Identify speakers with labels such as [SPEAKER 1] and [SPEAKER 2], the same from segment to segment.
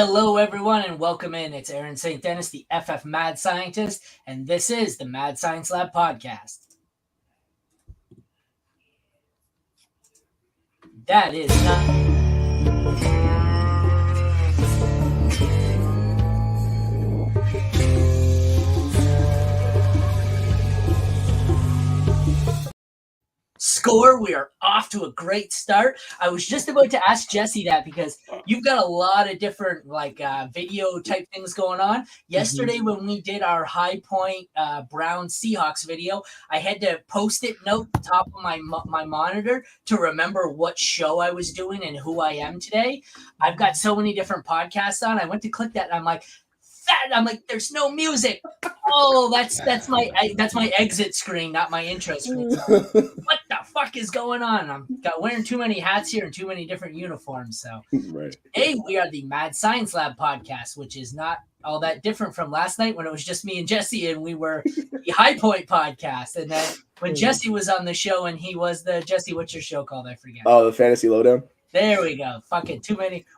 [SPEAKER 1] Hello, everyone, and welcome in. It's Aaron St. Dennis, the FF Mad Scientist, and this is the Mad Science Lab podcast. That is not... Score, we are off to a great start. I was just about to ask Jesse that because you've got a lot of different video type things going on. Yesterday when we did our High Point Brown Seahawks video, I had to post-it note the top of my monitor to remember what show I was doing and who I am today. I've got so many different podcasts on. I went to click that and I'm like, there's no music. Oh, that's my exit screen, not my intro screen. So, what the fuck is going on? I'm wearing too many hats here and too many different uniforms. So
[SPEAKER 2] right.
[SPEAKER 1] Today we are the Mad Science Lab podcast, which is not all that different from last night when it was just me and Jesse and we were the High Point podcast. And then when Jesse was on the show and he was the Jesse, what's your show called? I forget.
[SPEAKER 2] Oh, the Fantasy Lowdown.
[SPEAKER 1] There we go. Fuck it.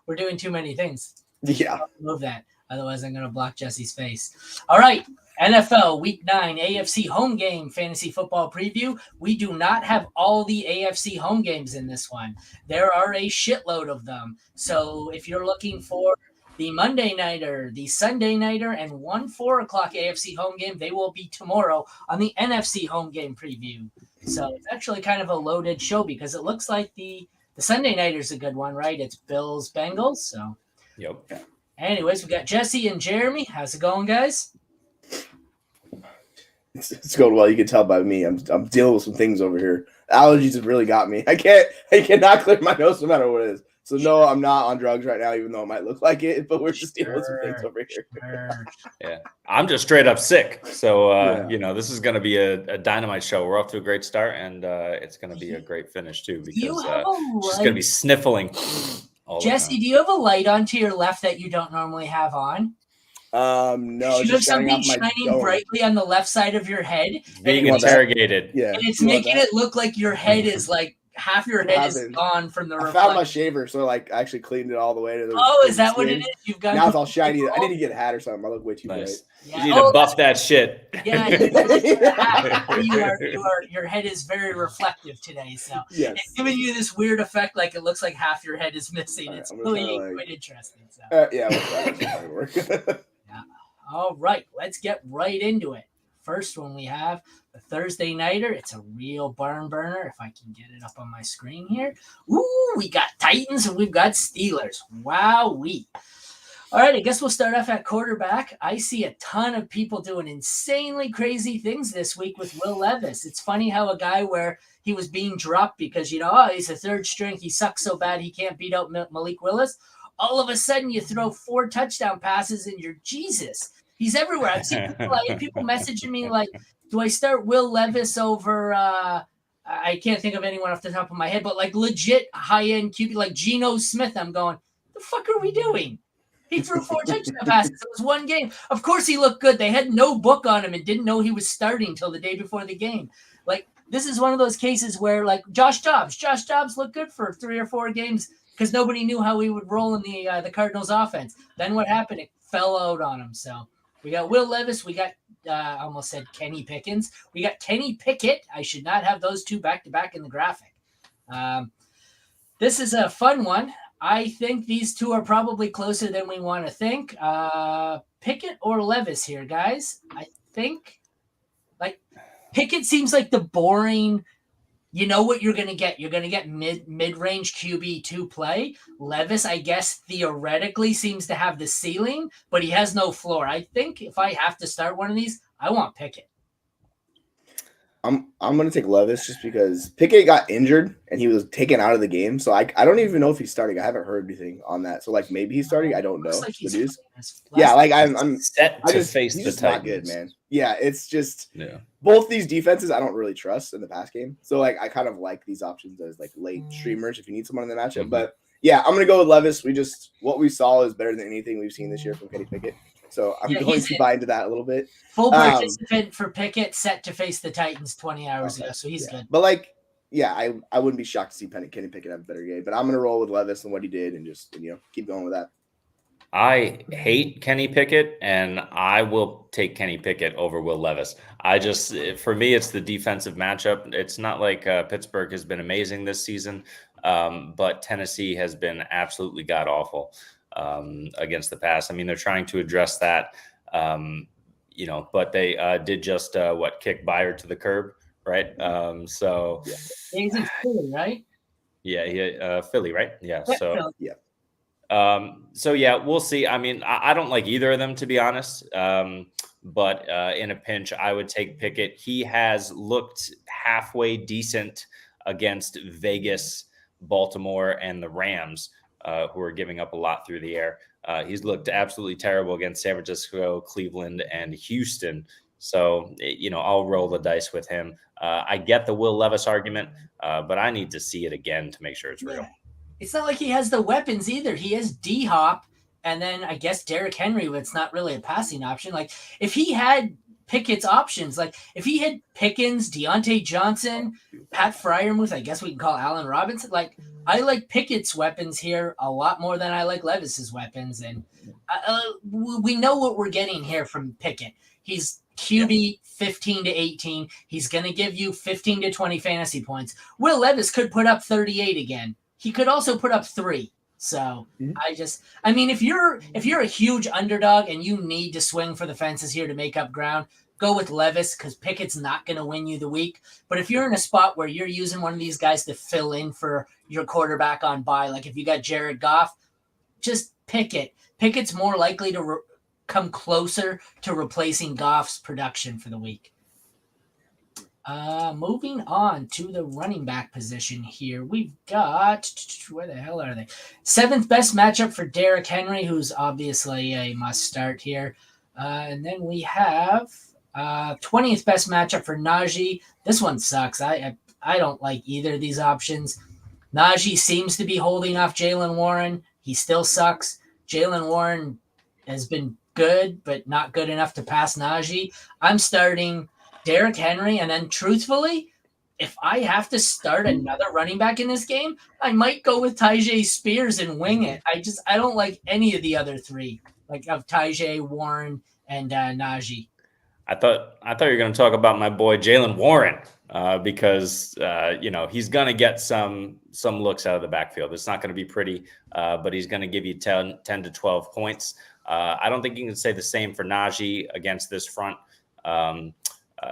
[SPEAKER 1] We're doing too many things.
[SPEAKER 2] Yeah.
[SPEAKER 1] Move that. Otherwise, I'm going to block Jesse's face. All right. NFL Week 9 AFC Home Game Fantasy Football Preview. We do not have all the AFC home games in this one. There are a shitload of them. So if you're looking for the Monday Nighter, the Sunday Nighter, and 1 4 o'clock AFC home game, they will be tomorrow on the NFC Home Game Preview. So it's actually kind of a loaded show because it looks like the Sunday Nighter's a good one, right? It's Bills-Bengals. So.
[SPEAKER 2] Yep.
[SPEAKER 1] Anyways, we got Jesse and Jeremy. How's it going, guys?
[SPEAKER 2] It's going well. You can tell by me. I'm dealing with some things over here. Allergies have really got me. I cannot clear my nose no matter what it is. So no, I'm not on drugs right now, even though it might look like it. But we're just dealing with some things over here.
[SPEAKER 3] Yeah, I'm just straight up sick. So this is going to be a dynamite show. We're off to a great start, and it's going to be a great finish too because she's going to be sniffling.
[SPEAKER 1] Jesse, do you have a light on to your left that you don't normally have on?
[SPEAKER 2] No.
[SPEAKER 1] You have something shining brightly on the left side of your head.
[SPEAKER 3] Being interrogated.
[SPEAKER 1] Yeah. And it's making it look like your head is like half your head is gone from the reflection.
[SPEAKER 2] I found my shaver, so I actually cleaned it all the way to the
[SPEAKER 1] is that what it is? You've got
[SPEAKER 2] now it's all shiny. I need to get a hat or something. I look way too bright.
[SPEAKER 3] Yeah. You need to buff that shit.
[SPEAKER 1] Yeah, your head is very reflective today, so it's giving you this weird effect, like it looks like half your head is missing. It's really quite interesting. So.
[SPEAKER 2] We'll work.
[SPEAKER 1] Yeah. All right, let's get right into it. First one we have the Thursday Nighter. It's a real barn burner. If I can get it up on my screen here. Ooh, we got Titans and we've got Steelers. Wowee. All right, I guess we'll start off at quarterback. I see a ton of people doing insanely crazy things this week with Will Levis. It's funny how a guy where he was being dropped because, he's a third string. He sucks so bad he can't beat out Malik Willis. All of a sudden, you throw 4 touchdown passes and you're Jesus. He's everywhere. I've seen people messaging me like, do I start Will Levis over I can't think of anyone off the top of my head, but like legit high-end QB like Geno Smith. I'm going, the fuck are we doing? He threw 4 touchdown passes. It was one game. Of course he looked good. They had no book on him and didn't know he was starting until the day before the game. Like, this is one of those cases where, like, Josh Dobbs looked good for 3 or 4 games because nobody knew how he would roll in the Cardinals offense. Then what happened? It fell out on him. So we got Will Levis. We got, I almost said Kenny Pickens. We got Kenny Pickett. I should not have those 2 back-to-back in the graphic. This is a fun one. I think these 2 are probably closer than we want to think. Pickett or Levis here, guys. I think, like, Pickett seems like the boring, you know what you're going to get. You're going to get mid-range QB2 play. Levis, I guess, theoretically seems to have the ceiling, but he has no floor. I think if I have to start one of these, I want Pickett.
[SPEAKER 2] I'm going to take Levis just because Pickett got injured and he was taken out of the game. So I don't even know if he's starting. I haven't heard anything on that. So like maybe he's starting. I don't know.
[SPEAKER 1] Like
[SPEAKER 2] I'm
[SPEAKER 3] set to face the
[SPEAKER 2] Titans. Not good, man. Yeah, it's just both these defenses I don't really trust in the pass game. So like I kind of like these options as like late streamers if you need someone in the matchup. But yeah, I'm going to go with Levis. What we saw is better than anything we've seen this year from Kenny Pickett. So I'm going to buy into that a little bit.
[SPEAKER 1] Full participant for Pickett, set to face the Titans 20 hours ago, so he's good.
[SPEAKER 2] But I wouldn't be shocked to see Kenny Pickett have a better game. But I'm going to roll with Levis and what he did and just keep going with that.
[SPEAKER 3] I hate Kenny Pickett, and I will take Kenny Pickett over Will Levis. For me, it's the defensive matchup. It's not like Pittsburgh has been amazing this season, but Tennessee has been absolutely god awful against the pass. I mean, they're trying to address that, but they did just kick Byard to the curb, right?
[SPEAKER 1] He's in Philly, right?
[SPEAKER 3] Yeah, Philly, right? Yeah. So
[SPEAKER 2] yeah.
[SPEAKER 3] We'll see. I mean, I don't like either of them, to be honest. But in a pinch, I would take Pickett. He has looked halfway decent against Vegas, Baltimore, and the Rams, who are giving up a lot through the air. He's looked absolutely terrible against San Francisco, Cleveland, and Houston. So, I'll roll the dice with him. I get the Will Levis argument, but I need to see it again to make sure it's real.
[SPEAKER 1] It's not like he has the weapons either. He has D-Hop, and then I guess Derrick Henry, but it's not really a passing option. Like, if he had Pickett's options, like if he had Pickens, Deontay Johnson, Pat Freiermuth, I guess we can call Allen Robinson. Like, I like Pickett's weapons here a lot more than I like Levis's weapons. And we know what we're getting here from Pickett. He's QB 15 to 18. He's going to give you 15 to 20 fantasy points. Will Levis could put up 38 again. He could also put up 3. So if you're a huge underdog and you need to swing for the fences here to make up ground, go with Levis because Pickett's not going to win you the week. But if you're in a spot where you're using one of these guys to fill in for your quarterback on bye, like if you got Jared Goff, just Pickett. Pickett's more likely to come closer to replacing Goff's production for the week. Moving on to the running back position here, we've got, where the hell are they? 7th best matchup for Derrick Henry, who's obviously a must start here. And then we have 20th best matchup for Najee. This one sucks. I don't like either of these options. Najee seems to be holding off Jaylen Warren. He still sucks. Jaylen Warren has been good, but not good enough to pass Najee. I'm starting Derrick Henry, and then truthfully, if I have to start another running back in this game, I might go with Tyjae Spears and wing it. I don't like any of the other 3, like of Tyjae, Warren, and Najee.
[SPEAKER 3] I thought you were going to talk about my boy Jaylen Warren because he's going to get some looks out of the backfield. It's not going to be pretty, but he's going to give you 10 to 12 points. I don't think you can say the same for Najee against this front.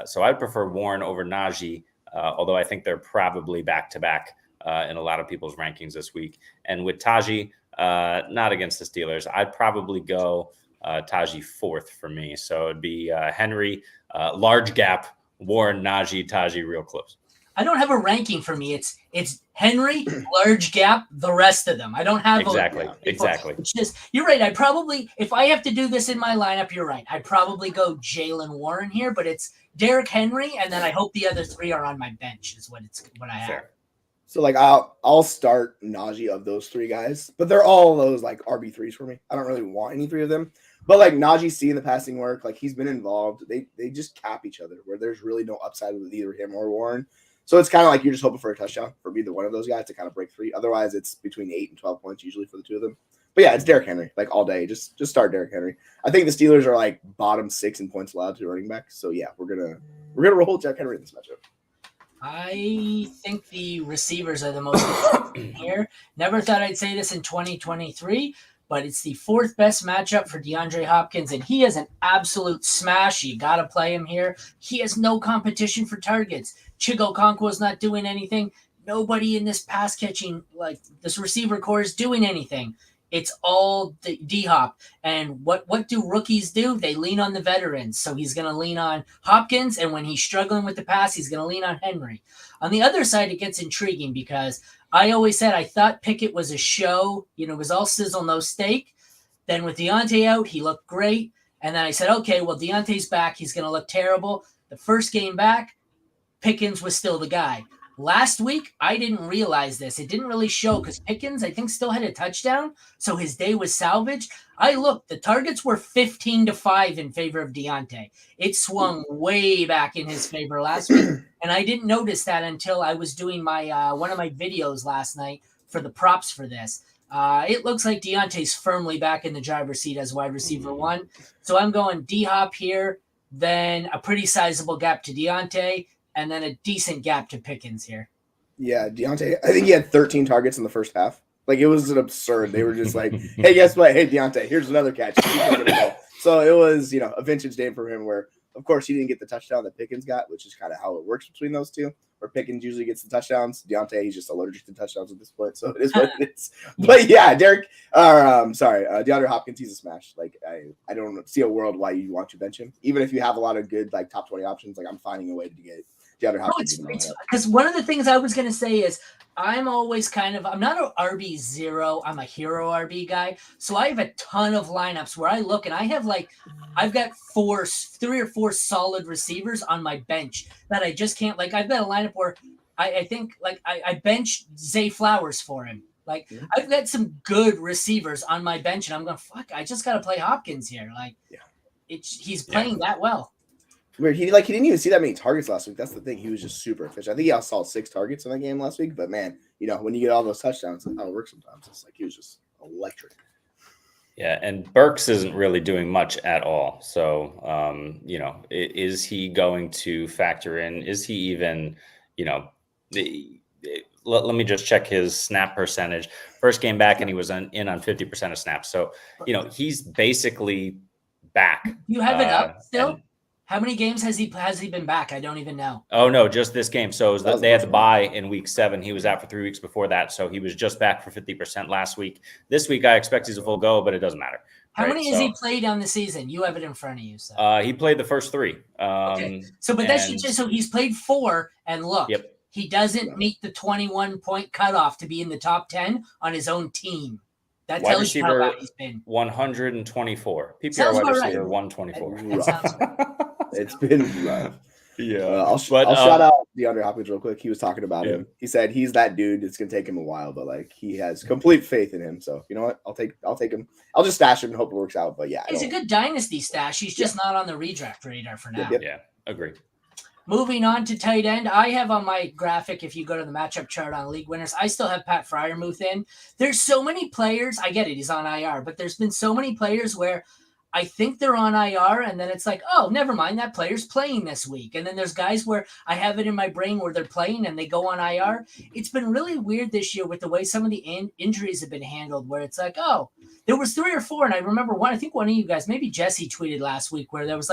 [SPEAKER 3] So I'd prefer Warren over Najee, although I think they're probably back-to-back in a lot of people's rankings this week. And with Tajee, not against the Steelers, I'd probably go Tajee 4th for me. So it'd be Henry, large gap, Warren, Najee, Tajee, real close.
[SPEAKER 1] I don't have a ranking for me. It's Henry, large gap, the rest of them. I don't have
[SPEAKER 3] exactly.
[SPEAKER 1] It's just, you're right. I probably, if I have to do this in my lineup, you're right. I'd probably go Jaylen Warren here, but it's Derrick Henry, and then I hope the other 3 are on my bench. Is what I have.
[SPEAKER 3] Fair.
[SPEAKER 2] So like I'll start Najee of those 3 guys, but they're all those like RB3s for me. I don't really want any 3 of them. But like Najee seeing the passing work, like he's been involved. They just cap each other where there's really no upside with either him or Warren. So it's kind of like you're just hoping for a touchdown for either one of those guys to kind of break 3. Otherwise, it's between 8 and 12 points usually for the 2 of them. But yeah, it's Derrick Henry like all day. Just start Derrick Henry. I think the Steelers are like bottom 6 in points allowed to running back. So yeah, we're gonna roll Derrick Henry in this matchup.
[SPEAKER 1] I think the receivers are the most important here. Never thought I'd say this in 2023, but it's the 4th best matchup for DeAndre Hopkins, and he is an absolute smash. You got to play him here. He has no competition for targets. Chigo Okonkwo's not doing anything. Nobody in this pass catching, like this receiver core is doing anything. It's all D-Hop. And what do rookies do? They lean on the veterans. So he's going to lean on Hopkins, and when he's struggling with the pass, he's going to lean on Henry. On the other side, it gets intriguing because I always said I thought Pickett was a show. It was all sizzle, no steak. Then with Deontay out, he looked great. And then I said, okay, well, Deontay's back. He's going to look terrible. The first game back, Pickens was still the guy. Last week, I didn't realize this. It didn't really show because Pickens, I think, still had a touchdown, so his day was salvaged. I looked. The targets were 15-5 in favor of Deontay. It swung way back in his favor last week, and I didn't notice that until I was doing my one of my videos last night for the props for this. It looks like Deontay's firmly back in the driver's seat as wide receiver 1. So I'm going D-Hop here, then a pretty sizable gap to Deontay, and then a decent gap to Pickens here.
[SPEAKER 2] Yeah, Deontay, I think he had 13 targets in the first half. Like, it was an absurd. They were just like, hey, guess what? Hey, Deontay, here's another catch. So it was, a vintage day for him where, of course, he didn't get the touchdown that Pickens got, which is kind of how it works between those two, where Pickens usually gets the touchdowns. Deontay, he's just allergic to touchdowns at this point, so it is what it is. But yeah, DeAndre Hopkins, he's a smash. Like, I don't see a world why you want to bench him. Even if you have a lot of good, like, top 20 options, like, I'm finding a way to get DeAndre Hopkins.
[SPEAKER 1] Because one of the things I was going to say is I'm always I'm not an RB0. I'm a hero RB guy. So I have a ton of lineups where I look and I have I've got 3 or 4 solid receivers on my bench that I just can't, I've got a lineup where I think I bench Zay Flowers for him. I've got some good receivers on my bench and I'm going, fuck, I just got to play Hopkins here. He's playing that well.
[SPEAKER 2] Weird. He didn't even see that many targets last week. That's the thing. He was just super efficient. I think he saw 6 targets in that game last week. But man, when you get all those touchdowns, that's how it works sometimes. It's like he was just electric.
[SPEAKER 3] Yeah, and Burks isn't really doing much at all. So, is he going to factor in? Is he even, let me just check his snap percentage. First game back, and he was in on 50% of snaps. So, he's basically back.
[SPEAKER 1] You have it up still? How many games has he been back? I don't even know.
[SPEAKER 3] Oh, no, just this game. So they had the bye in week 7. He was out for 3 weeks before that. So he was just back for 50% last week. This week, I expect he's a full go, but it doesn't matter.
[SPEAKER 1] How many has he played on the season? You have it in front of you. So.
[SPEAKER 3] He played the first 3.
[SPEAKER 1] Okay. So, but so he's played 4, and look, he doesn't meet the 21-point cutoff to be in the top 10 on his own team. That tells you how bad he's been.
[SPEAKER 3] 124. PPR wide receiver, 124.
[SPEAKER 2] It's been rough.
[SPEAKER 3] Yeah.
[SPEAKER 2] I'll shout out DeAndre Hopkins real quick. He was talking about him. He said he's that dude. It's gonna take him a while, but he has complete faith in him. So you know what? I'll take him. I'll just stash him and hope it works out. But yeah,
[SPEAKER 1] he's a good dynasty stash. He's just not on the redraft radar for now.
[SPEAKER 3] Yeah, agreed.
[SPEAKER 1] Moving on to tight end, I have on my graphic, if you go to the matchup chart on League Winners, I still have Pat Freiermuth in. There's so many players. I get it. He's on IR, but there's been so many players where I think they're on IR, and then it's like, oh, never mind, that player's playing this week. And then there's guys where I have it in my brain where they're playing and they go on IR. It's been really weird this year with the way some of the injuries have been handled, where it's like, oh, there was 3 or 4, and I remember one of you guys, maybe Jesse tweeted last week, where there was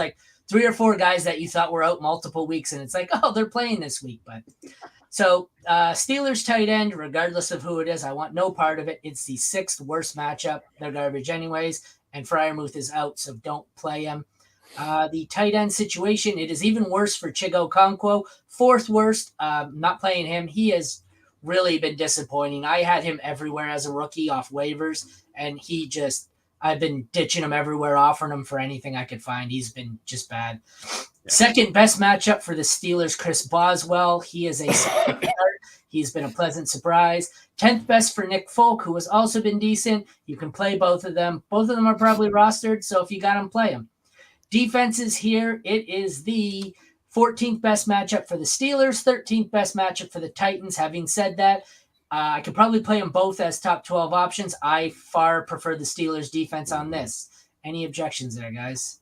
[SPEAKER 1] 3 or 4 guys that you thought were out multiple weeks, and it's like, oh, they're playing this week. But so Steelers tight end, regardless of who it is, I want no part of it. It's the 6th worst matchup. They're garbage anyways. And Freiermuth is out, so don't play him. The tight end situation, it is even worse for Chigo Okonkwo. 4th worst, not playing him. He has really been disappointing. I had him everywhere as a rookie off waivers, and I've been ditching him everywhere, offering him for anything I could find. He's been just bad. Yeah. 2nd best matchup for the Steelers, Chris Boswell. He is a start. He's been a pleasant surprise. 10th best for Nick Folk, who has also been decent. You can play both of them. Both of them are probably rostered, so if you got them, play them. Defenses here, it is the 14th best matchup for the Steelers, 13th best matchup for the Titans. Having said that, I could probably play them both as top 12 options. I far prefer the Steelers defense on this. Any objections there, guys?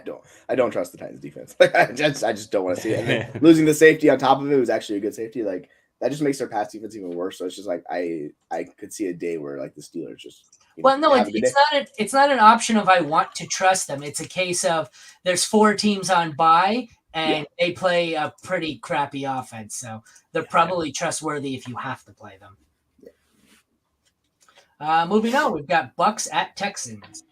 [SPEAKER 2] No, I don't trust the Titans defense. I just don't want to see it. Losing the safety on top of it was actually a good safety. That just makes their pass defense even worse. So it's just I could see a day where the Steelers just.
[SPEAKER 1] It's not an option of I want to trust them. It's a case of there's 4 teams on bye and they play a pretty crappy offense. So they're probably trustworthy if you have to play them. Yeah. Moving on, we've got Bucks at Texans.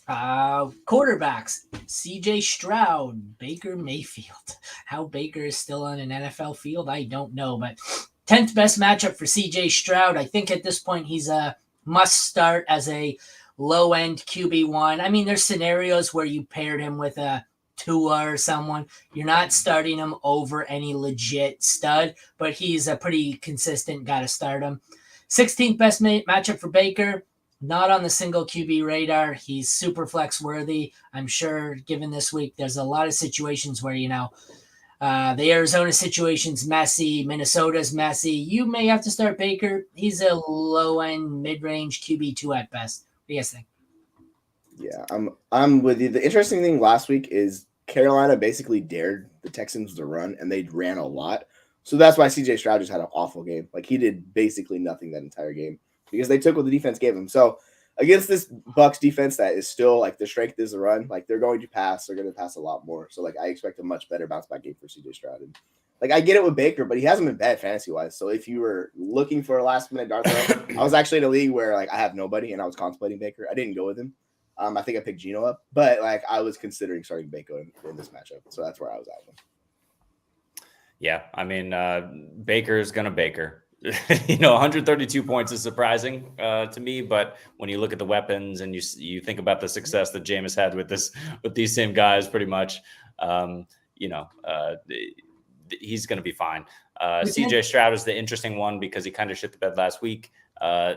[SPEAKER 1] Quarterbacks, CJ Stroud, Baker Mayfield. How Baker is still on an NFL field, I don't know. But 10th best matchup for CJ Stroud. I think at this point he's a must start as a low-end QB1. I mean, there's scenarios where you paired him with a Tua or someone. You're not starting him over any legit stud, but he's a pretty consistent, got to start him. 16th best matchup for Baker. Not on the single QB radar. He's super flex worthy. I'm sure given this week, there's a lot of situations where, The Arizona situation's messy. Minnesota's messy. You may have to start Baker. He's a low-end, mid-range QB2 at best. What do you guys think?
[SPEAKER 2] Yeah, I'm with you. The interesting thing last week is Carolina basically dared the Texans to run, and they ran a lot. So that's why CJ Stroud just had an awful game. Like, he did basically nothing that entire game because they took what the defense gave him. So against this Bucs defense that is still like their strength is the run, like they're going to pass. They're going to pass a lot more. So like I expect a much better bounce back game for CJ Stroud. And like I get it with Baker, but he hasn't been bad fantasy wise. So if you were looking for a last minute dart throw, I was actually in a league where like I have nobody and I was contemplating Baker. I didn't go with him. I think I picked Geno up, but like I was considering starting Baker in this matchup. So that's where I was at with him.
[SPEAKER 3] Yeah, I mean, Baker is going to Baker. 132 points is surprising to me, but when you look at the weapons and you think about the success that Jameis had with these same guys, pretty much, he's going to be fine. CJ Stroud is the interesting one because he kind of shit the bed last week.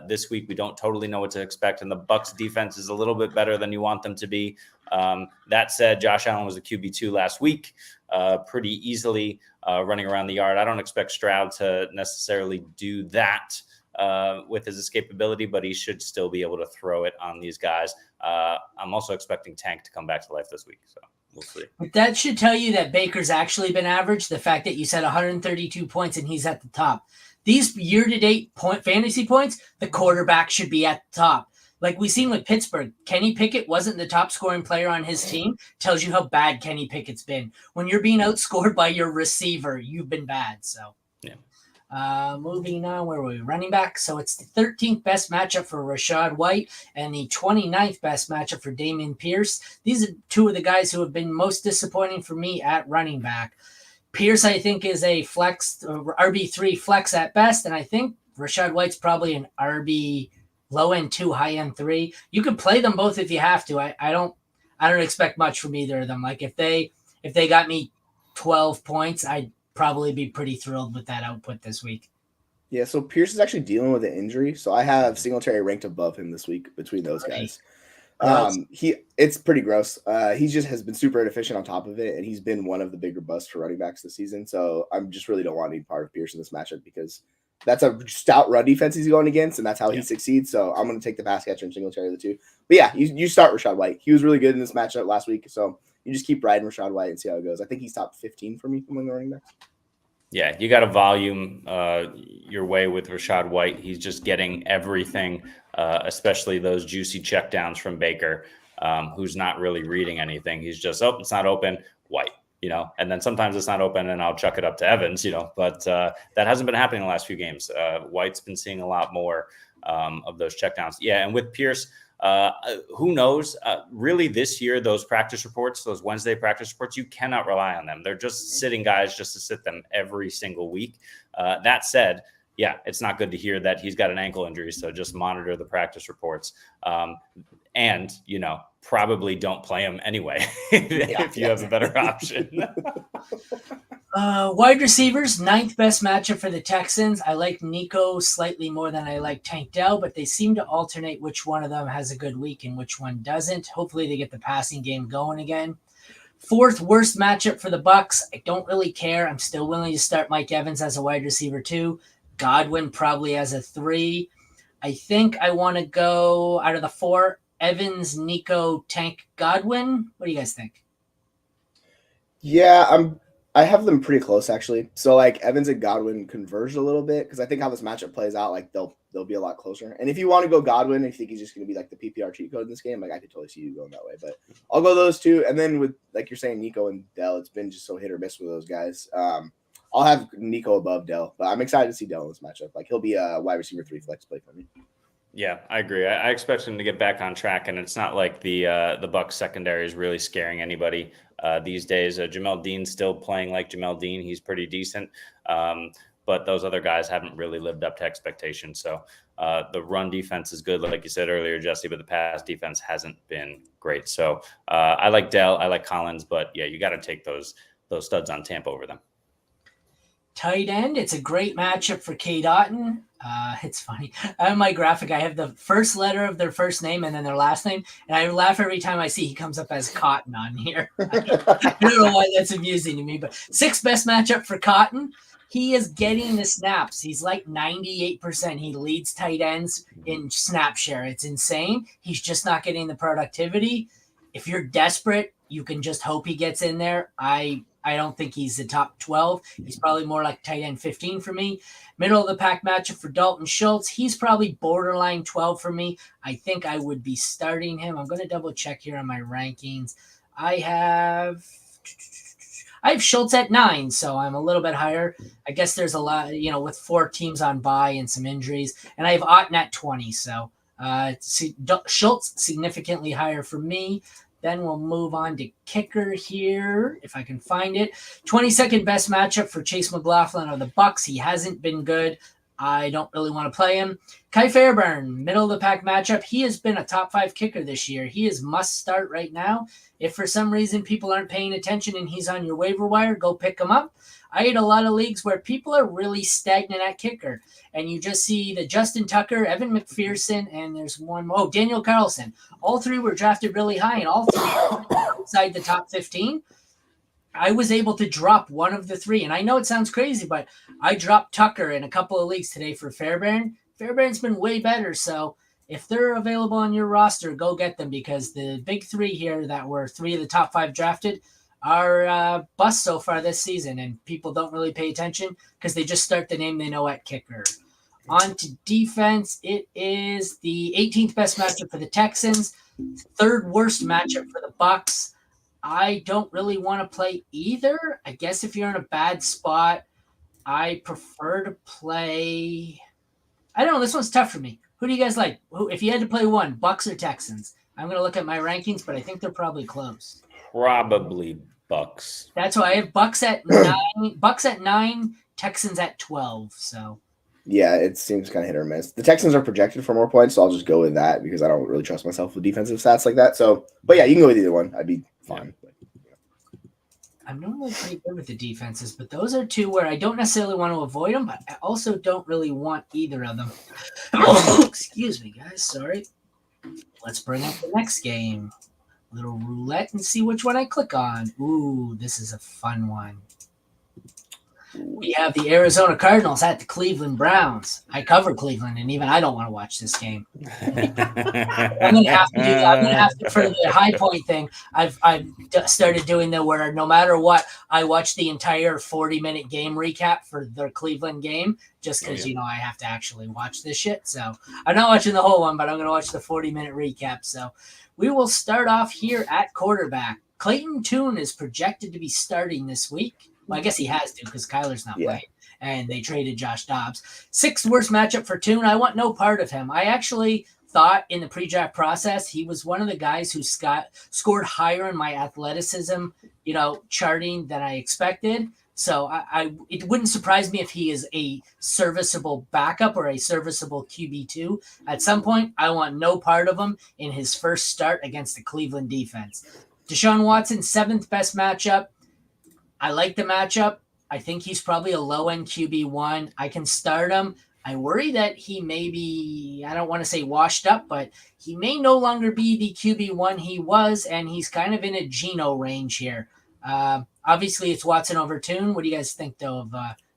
[SPEAKER 3] This week, we don't totally know what to expect, and the Bucs defense is a little bit better than you want them to be. That said, Josh Allen was a QB2 last week, pretty easily running around the yard. I don't expect Stroud to necessarily do that with his escapability, but he should still be able to throw it on these guys. I'm also expecting Tank to come back to life this week, so we'll see.
[SPEAKER 1] But that should tell you that Baker's actually been average. The fact that you said 132 points and he's at the top. These year-to-date fantasy points, the quarterback should be at the top. Like we've seen with Pittsburgh, Kenny Pickett wasn't the top scoring player on his team. Tells you how bad Kenny Pickett's been. When you're being outscored by your receiver, you've been bad. So, yeah. Moving on, where were we? Running back. So it's the 13th best matchup for Rachaad White and the 29th best matchup for Dameon Pierce. These are two of the guys who have been most disappointing for me at running back. Pierce, I think, is a flex, RB3 flex at best, and I think Rachaad White's probably an RB low-end 2, high-end 3. You could play them both if you have to. I don't expect much from either of them. Like if they got me 12 points, I'd probably be pretty thrilled with that output this week.
[SPEAKER 2] Yeah, so Pierce is actually dealing with an injury, so I have Singletary ranked above him this week between those guys. It's pretty gross. He just has been super inefficient on top of it, and he's been one of the bigger busts for running backs this season. So I'm just really don't want any part of Pierce in this matchup because that's a stout run defense he's going against, and that's how he succeeds. So I'm going to take the pass catcher and Singletary the two. But yeah, you start Rachaad White. He was really good in this matchup last week, so you just keep riding Rachaad White and see how it goes. I think he's top 15 for me among the running backs.
[SPEAKER 3] Yeah, you got to volume your way with Rachaad White. He's just getting everything, especially those juicy checkdowns from Baker, who's not really reading anything. He's just, it's not open, White, and then sometimes it's not open and I'll chuck it up to Evans, but that hasn't been happening in the last few games. White's been seeing a lot more of those checkdowns. Yeah, and with Pierce, who knows? Really, this year, those practice reports, those Wednesday practice reports, you cannot rely on them. They're just sitting guys just to sit them every single week. That said, yeah, it's not good to hear that he's got an ankle injury. So just monitor the practice reports. And, probably don't play him anyway if you have a better option.
[SPEAKER 1] Wide receivers, 9th best matchup for the Texans. I like Nico slightly more than I like Tank Dell, but they seem to alternate which one of them has a good week and which one doesn't. Hopefully they get the passing game going again. 4th worst matchup for the Bucs. I don't really care. I'm still willing to start Mike Evans as a wide receiver 2. Godwin probably as a 3. I think I want to go out of the 4, Evans, Nico, Tank, Godwin. What do you guys think?
[SPEAKER 2] Yeah, I have them pretty close actually. So like Evans and Godwin converge a little bit because I think how this matchup plays out, like they'll be a lot closer. And if you want to go Godwin, I think he's just going to be like the PPR cheat code in this game. Like I could totally see you going that way, but I'll go those two. And then with like you're saying, Nico and Dell, it's been just so hit or miss with those guys. I'll have Nico above Dell, but I'm excited to see Dell in this matchup. Like he'll be a wide receiver 3 flex play for me.
[SPEAKER 3] Yeah, I agree. I expect him to get back on track, and it's not like the Bucs secondary is really scaring anybody these days. Jamel Dean's still playing like Jamel Dean. He's pretty decent, but those other guys haven't really lived up to expectations. So the run defense is good, like you said earlier, Jesse, but the pass defense hasn't been great. So I like Dell, I like Collins, but yeah, you got to take those studs on Tampa over them.
[SPEAKER 1] tight end. It's a great matchup for Cade Otton. It's funny. On my graphic, I have the first letter of their first name and then their last name. And I laugh every time I see he comes up as Cotton on here. I don't know why that's amusing to me, but 6th best matchup for Cotton. He is getting the snaps. He's like 98%. He leads tight ends in snap share. It's insane. He's just not getting the productivity. If you're desperate, you can just hope he gets in there. I don't think he's the top 12. He's probably more like tight end 15 for me. Middle of the pack matchup for Dalton Schultz. He's probably borderline 12 for me. I think I would be starting him. I'm going to double check here on my rankings. I have Schultz at 9, so I'm a little bit higher. I guess there's a lot, with 4 teams on bye and some injuries. And I have Otton at 20, so Schultz significantly higher for me. Then we'll move on to kicker here, if I can find it. 22nd best matchup for Chase McLaughlin of the Bucks. He hasn't been good. I don't really want to play him. Kai Fairbairn, middle of the pack matchup. He has been a top 5 kicker this year. He is must start right now. If for some reason people aren't paying attention and he's on your waiver wire, go pick him up. I had a lot of leagues where people are really stagnant at kicker. And you just see the Justin Tucker, Evan McPherson, and there's one more. Oh, Daniel Carlson. All 3 were drafted really high, and all 3 are outside the top 15. I was able to drop one of the 3. And I know it sounds crazy, but I dropped Tucker in a couple of leagues today for Fairbairn. Fairbairn's been way better. So if they're available on your roster, go get them, because the big 3 here that were 3 of the top 5 drafted are busts so far this season, and people don't really pay attention because they just start the name they know at kicker. On to defense, it is the 18th best matchup for the Texans, 3rd worst matchup for the Bucks. I don't really want to play either. I guess if you're in a bad spot, I prefer to play. I don't know. This one's tough for me. Who do you guys like? If you had to play one, Bucks or Texans? I'm going to look at my rankings, but I think they're probably close.
[SPEAKER 3] Probably Bucks.
[SPEAKER 1] That's why I have Bucks at 9. Bucks at 9. Texans at 12. So.
[SPEAKER 2] Yeah, it seems kind of hit or miss. The Texans are projected for more points, so I'll just go with that because I don't really trust myself with defensive stats like that. So, but yeah, you can go with either one. I'd be fine.
[SPEAKER 1] I'm normally pretty good with the defenses, but those are 2 where I don't necessarily want to avoid them, but I also don't really want either of them. Excuse me, guys. Sorry. Let's bring up the next game. Little roulette and see which one I click on. Ooh, this is a fun one. We have the Arizona Cardinals at the Cleveland Browns. I cover Cleveland, and even I don't want to watch this game. I'm going to have to do that. I'm going to have to, for the high point thing, I've started doing that where no matter what, I watch the entire 40-minute game recap for the Cleveland game just because, I have to actually watch this shit. So I'm not watching the whole one, but I'm going to watch the 40-minute recap. So we will start off here at quarterback. Clayton Tune is projected to be starting this week. Well, I guess he has to because Kyler's not playing, and they traded Josh Dobbs. 6th worst matchup for Tune. I want no part of him. I actually thought in the pre-draft process he was one of the guys who scored higher in my athleticism, charting than I expected. So it wouldn't surprise me if he is a serviceable backup or a serviceable QB2 at some point. I want no part of him in his first start against the Cleveland defense. Deshaun Watson, 7th best matchup. I like the matchup. I think he's probably a low-end QB1. I can start him. I worry that he may be, I don't want to say washed up, but he may no longer be the QB1 he was, and he's kind of in a Geno range here. Obviously, it's Watson over Tune. What do you guys think, though, of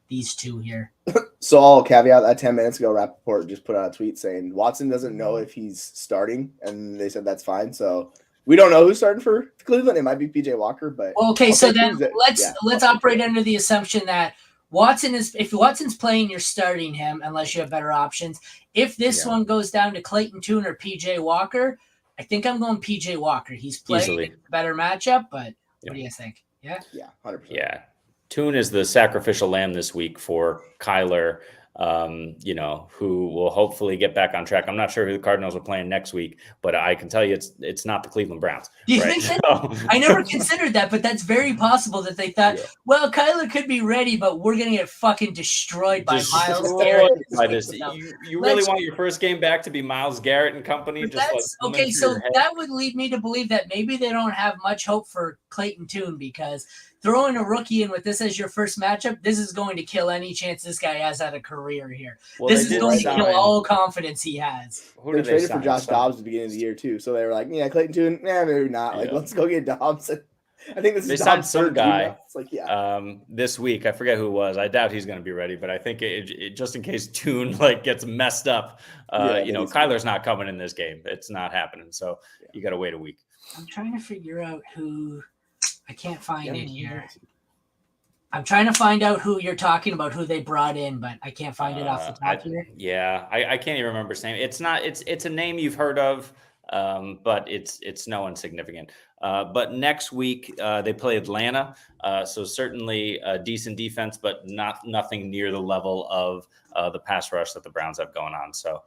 [SPEAKER 1] these 2 here?
[SPEAKER 2] So I'll caveat that 10 minutes ago, Rappaport just put out a tweet saying Watson doesn't know if he's starting, and they said that's fine. So we don't know who's starting for Cleveland. It might be PJ Walker, but
[SPEAKER 1] okay. So then let's operate under the assumption that if Watson's playing, you're starting him unless you have better options. If this one goes down to Clayton Tune or PJ Walker, I think I'm going PJ Walker. He's playing a better matchup, but what do you guys think? Yeah,
[SPEAKER 2] 100%.
[SPEAKER 3] Yeah, Tune is the sacrificial lamb this week for Kyler. who will hopefully get back on track. I'm not sure who the Cardinals are playing next week, but I can tell you it's not the Cleveland Browns.
[SPEAKER 1] Do you
[SPEAKER 3] right?
[SPEAKER 1] think that? I never considered that, but that's very possible that they thought, well, Kyler could be ready, but we're going to get fucking destroyed by Myles Garrett.
[SPEAKER 3] By this. You really want your first game back to be Myles Garrett and company?
[SPEAKER 1] Okay, so that would lead me to believe that maybe they don't have much hope for Clayton Tune, because throwing a rookie in with this as your first matchup, this is going to kill any chance this guy has at a career here. Well, this is going to kill all confidence he has.
[SPEAKER 2] They traded for Josh Dobbs at the beginning of the year too, so they were like, "Yeah, Clayton Tune, maybe not. Like, let's go get Dobbs." I think this is
[SPEAKER 3] signed some guy.
[SPEAKER 2] It's like,
[SPEAKER 3] this week, I forget who it was. I doubt he's going to be ready, but I think it just in case Tune gets messed up, Kyler's not coming in this game. It's not happening. So you got to wait a week.
[SPEAKER 1] I'm trying to figure out who. I can't find it here. I'm trying to find out who you're talking about, who they brought in, but I can't find it off the top here.
[SPEAKER 3] Yeah, I can't even remember his name. It's a name you've heard of, but it's no one significant. But next week they play Atlanta, so certainly a decent defense, but nothing near the level of the pass rush that the Browns have going on. So,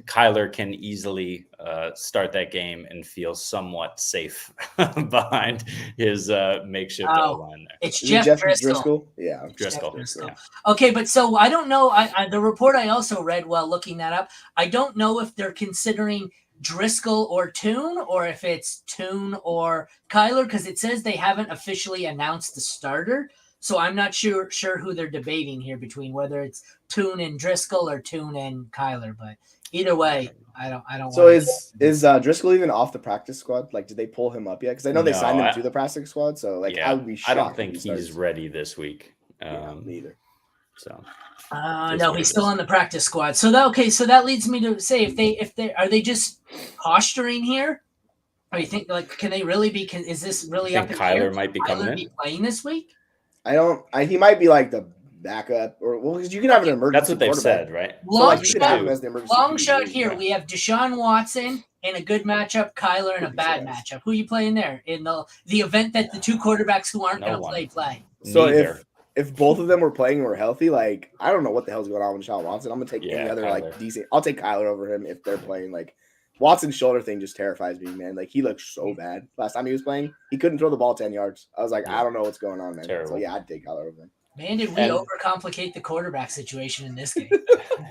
[SPEAKER 3] Kyler can easily start that game and feel somewhat safe behind his makeshift line there.
[SPEAKER 1] It's Jeff Driscoll.
[SPEAKER 2] Yeah,
[SPEAKER 3] Driscoll.
[SPEAKER 1] Yeah. Okay, but so I don't know. The report I also read while looking that up, I don't know if they're considering Driscoll or Tune, or if it's Tune or Kyler, because it says they haven't officially announced the starter. So I'm not sure who they're debating here between whether it's Tune and Driscoll or Tune and Kyler. But either way, I don't.
[SPEAKER 2] So is Driscoll even off the practice squad? Like, did they pull him up yet? Because I know they signed him to the practice squad. So I would be shocked.
[SPEAKER 3] I don't think he's ready this week.
[SPEAKER 2] Neither.
[SPEAKER 3] So.
[SPEAKER 1] No, he's still on the practice squad. So that leads me to say, if they are they just posturing here? Or you think, can they really be? Is this really up?
[SPEAKER 3] Kyler might be coming in
[SPEAKER 1] playing this week.
[SPEAKER 2] He might be like the backup, or because you can have an emergency.
[SPEAKER 3] That's what they've said, right?
[SPEAKER 1] Long shot here. We have Deshaun Watson in a good matchup, Kyler in a bad matchup. Who are you playing there in the event that the two quarterbacks who aren't going to play?
[SPEAKER 2] So if both of them were playing and were healthy, I don't know what the hell's going on with Deshaun Watson. I'm gonna take any other Kyler. Decent. I'll take Kyler over him if they're playing. Watson's shoulder thing just terrifies me, man. He looked so bad last time he was playing. He couldn't throw the ball 10 yards. I was like, I don't know what's going on, man.
[SPEAKER 3] Terrible.
[SPEAKER 2] So I'd take Kyler over him.
[SPEAKER 1] Man, did we overcomplicate the quarterback situation in this game?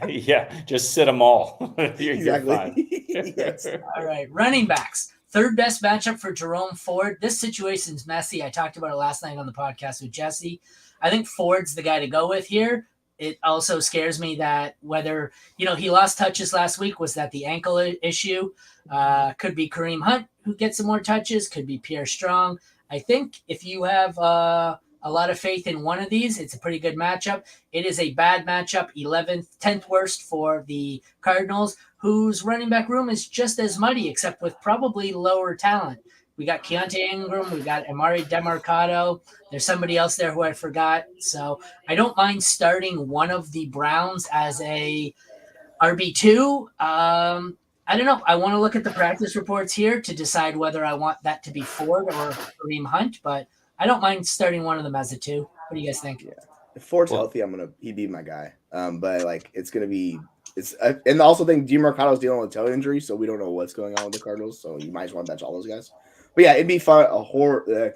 [SPEAKER 3] Yeah, just sit them all.
[SPEAKER 2] Exactly. Yes.
[SPEAKER 1] All right, running backs. Third best matchup for Jerome Ford. This situation's messy. I talked about it last night on the podcast with Jesse. I think Ford's the guy to go with here. It also scares me that whether, he lost touches last week. Was that the ankle issue? Could be Kareem Hunt who gets some more touches. Could be Pierre Strong. I think if you have a lot of faith in one of these, it's a pretty good matchup. It is a bad matchup, 10th worst for the Cardinals, whose running back room is just as muddy, except with probably lower talent. We got Keontae Ingram. We got Amari Demercado. There's somebody else there who I forgot. So I don't mind starting one of the Browns as a RB2. I don't know. I want to look at the practice reports here to decide whether I want that to be Ford or Kareem Hunt, but I don't mind starting one of them as a 2. What do you guys think?
[SPEAKER 2] Yeah. If Ford's healthy, he'd be my guy. But it's going to be, and also think Demercado's dealing with a toe injury, so we don't know what's going on with the Cardinals. So you might as well bench all those guys. But yeah, it'd be fun.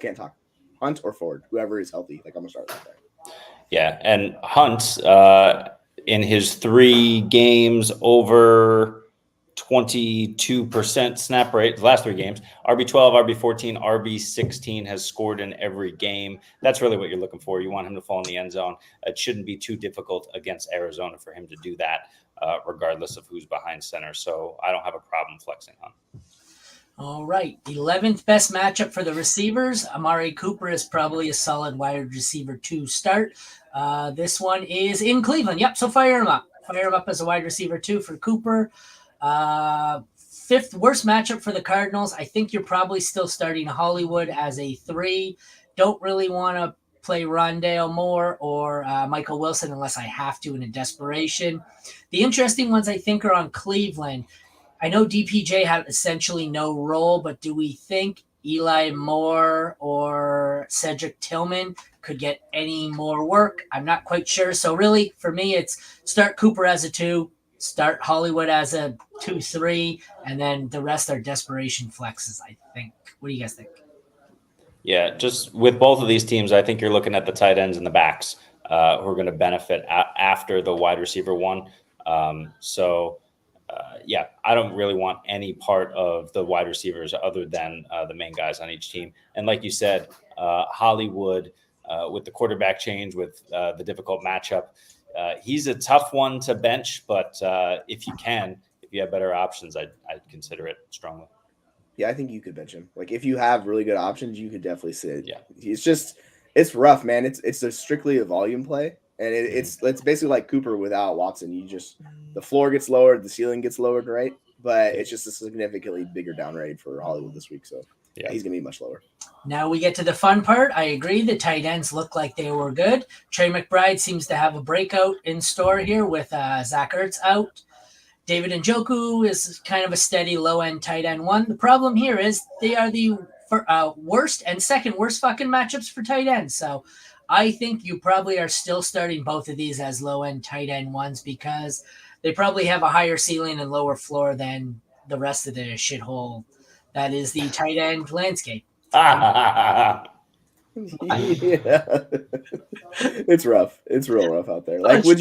[SPEAKER 2] Can't talk. Hunt or Ford, whoever is healthy. I'm gonna start with that.
[SPEAKER 3] Yeah, and Hunt in his 3 games over 22% snap rate, the last 3 games, RB12, RB14, RB16 has scored in every game. That's really what you're looking for. You want him to fall in the end zone. It shouldn't be too difficult against Arizona for him to do that, regardless of who's behind center. So I don't have a problem flexing on.
[SPEAKER 1] All right. 11th best matchup for the receivers. Amari Cooper is probably a solid wide receiver 2 start. This one is in Cleveland. Yep. So fire him up. Fire him up as a wide receiver 2 for Cooper. 5th worst matchup for the Cardinals. I think you're probably still starting Hollywood as a 3. Don't really want to play Rondale Moore or Michael Wilson unless I have to in a desperation. The interesting ones I think are on Cleveland. I know DPJ had essentially no role, but do we think Eli Moore or Cedric Tillman could get any more work. I'm not quite sure. So really, for me, it's start Cooper as a 2, start Hollywood as a 2-3, and then the rest are desperation flexes, I think. What do you guys think?
[SPEAKER 3] Yeah, just with both of these teams, I think you're looking at the tight ends and the backs who are going to benefit after the wide receiver one. Yeah, I don't really want any part of the wide receivers other than the main guys on each team. And like you said, Hollywood with the quarterback change, with the difficult matchup, he's a tough one to bench. But if you have better options, I'd consider it strongly.
[SPEAKER 2] Yeah, I think you could bench him. Like if you have really good options, you could definitely sit.
[SPEAKER 3] Yeah,
[SPEAKER 2] it's rough, man. It's strictly a volume play, and it's basically like Cooper without Watson. The floor gets lowered, the ceiling gets lowered, right? But it's just a significantly bigger down rate for Hollywood this week, so yeah, he's gonna be much lower.
[SPEAKER 1] Now we get to the fun part. I agree. The tight ends look like they were good. Trey McBride seems to have a breakout in store here with Zach Ertz out. David Njoku is kind of a steady low-end tight end 1. The problem here is they are the worst and second worst fucking matchups for tight ends. So I think you probably are still starting both of these as low-end tight end 1s because they probably have a higher ceiling and lower floor than the rest of the shithole that is the tight end landscape.
[SPEAKER 2] Yeah. It's rough. It's real rough out there. Like, would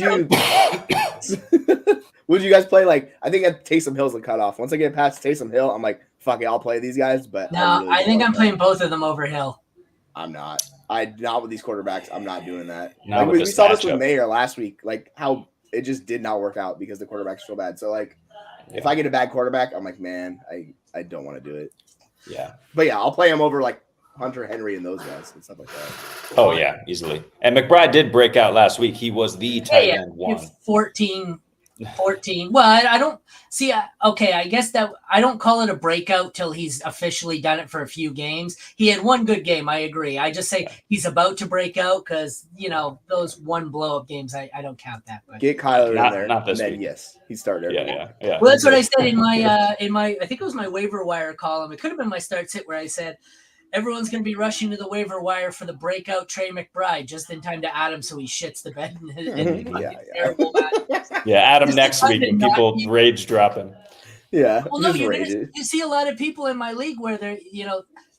[SPEAKER 2] you guys play I think at Taysom Hill's the cutoff. Once I get past Taysom Hill, I'm like, fuck it, I'll play these guys. But
[SPEAKER 1] no, I think I'm playing both of them over Hill.
[SPEAKER 2] I'm not. Not with these quarterbacks. I'm not doing that.
[SPEAKER 3] We
[SPEAKER 2] saw this with Mayer last week. Like how it just did not work out because the quarterback's so bad. So if I get a bad quarterback, I'm like, man, I don't want to do it.
[SPEAKER 3] Yeah.
[SPEAKER 2] But yeah, I'll play him over Hunter Henry and those guys and stuff like that.
[SPEAKER 3] Oh yeah, easily. And McBride did break out last week. He was the tight end 1.
[SPEAKER 1] 14. Well, I don't see. Okay, I guess that I don't call it a breakout till he's officially done it for a few games. He had one good game. I agree. I just say he's about to break out because those one blow up games. I don't count that. But
[SPEAKER 2] get Kyler in there.
[SPEAKER 3] Not this week.
[SPEAKER 2] Yes, he started.
[SPEAKER 3] Yeah.
[SPEAKER 1] Well, that's what I said in my I think it was my waiver wire column. It could have been my start sit where I said everyone's going to be rushing to the waiver wire for the breakout Trey McBride just in time to add him so he shits the bed in his terrible match.
[SPEAKER 3] Yeah, add him next week and people rage drop him.
[SPEAKER 2] Yeah.
[SPEAKER 1] Well, no, you see a lot of people in my league where they're,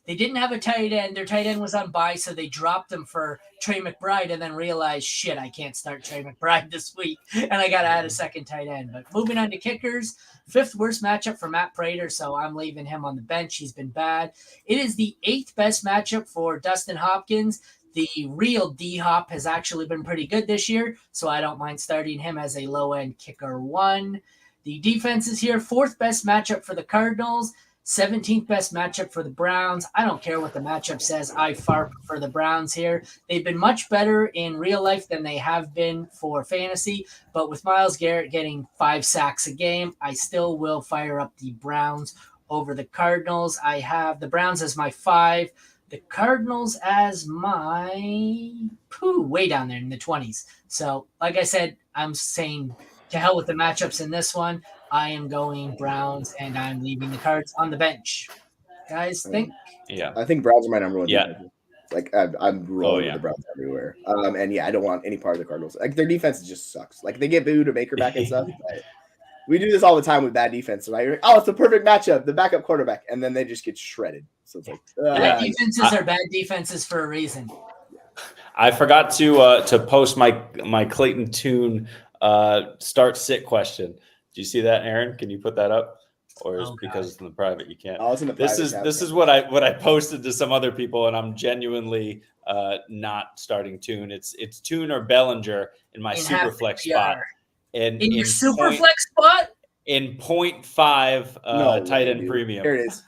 [SPEAKER 1] they didn't have a tight end. Their tight end was on bye, so they dropped him for Trey McBride and then realized, shit, I can't start Trey McBride this week, and I got to add a second tight end. But moving on to kickers, 5th worst matchup for Matt Prater, so I'm leaving him on the bench. He's been bad. It is the 8th best matchup for Dustin Hopkins. The real D-Hop has actually been pretty good this year, so I don't mind starting him as a low-end kicker 1. The defense is here. 4th best matchup for the Cardinals. 17th best matchup for the Browns. I don't care what the matchup says. I far prefer the Browns here. They've been much better in real life than they have been for fantasy, but with Myles Garrett getting 5 sacks a game, I still will fire up the Browns over the Cardinals. I have the Browns as my 5, the Cardinals as my way down there in the 20s. So, like I said, I'm saying to hell with the matchups in this one. I am going Browns, and I'm leaving the Cards on the bench. Guys, think?
[SPEAKER 3] Yeah.
[SPEAKER 2] I think Browns are my number 1.
[SPEAKER 3] Yeah.
[SPEAKER 2] Defense. I'm rolling with the Browns everywhere. And yeah, I don't want any part of the Cardinals. Their defense just sucks. They get booed to Baker back and stuff. But we do this all the time with bad defense, right? Oh, it's a perfect matchup. The backup quarterback, and then they just get shredded. So it's
[SPEAKER 1] bad defenses are bad defenses for a reason.
[SPEAKER 3] I forgot to post my Clayton Tune start sit question. Do you see that, Aaron? Can you put that up, or is because it's in the private you can't?
[SPEAKER 2] Oh, it's in the private.
[SPEAKER 3] This is what I posted to some other people, and I'm genuinely not starting Tune. It's Tune or Bellinger in my super flex spot. In
[SPEAKER 1] your super flex spot
[SPEAKER 3] in 0.5 tight end premium.
[SPEAKER 2] Here it is.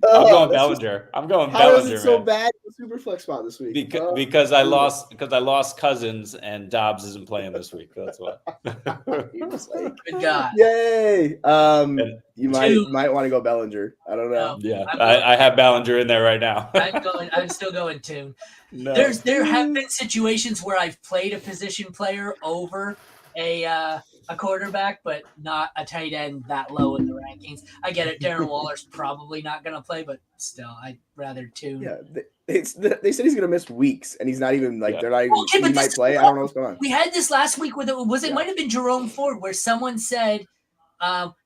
[SPEAKER 3] I'm going Bellinger. I'm going
[SPEAKER 2] How
[SPEAKER 3] Bellinger.
[SPEAKER 2] How is it so bad in the super flex spot this week?
[SPEAKER 3] Because I lost Cousins and Dobbs isn't playing this week. That's why.
[SPEAKER 1] Good God!
[SPEAKER 2] Yay! You might want to go Bellinger. I don't know.
[SPEAKER 3] Yeah, I have Bellinger in there right now.
[SPEAKER 1] I'm still going Tune.
[SPEAKER 3] No.
[SPEAKER 1] There have been situations where I've played a position player over a a quarterback, but not a tight end that low in the rankings. I get it. Darren Waller's probably not going to play, but still, I'd rather two.
[SPEAKER 2] Yeah, they said he's going to miss weeks, and he's not even like they're not even.
[SPEAKER 1] Okay,
[SPEAKER 2] he might play. I don't know what's going on.
[SPEAKER 1] We had this last week with it might have been Jerome Ford, where someone said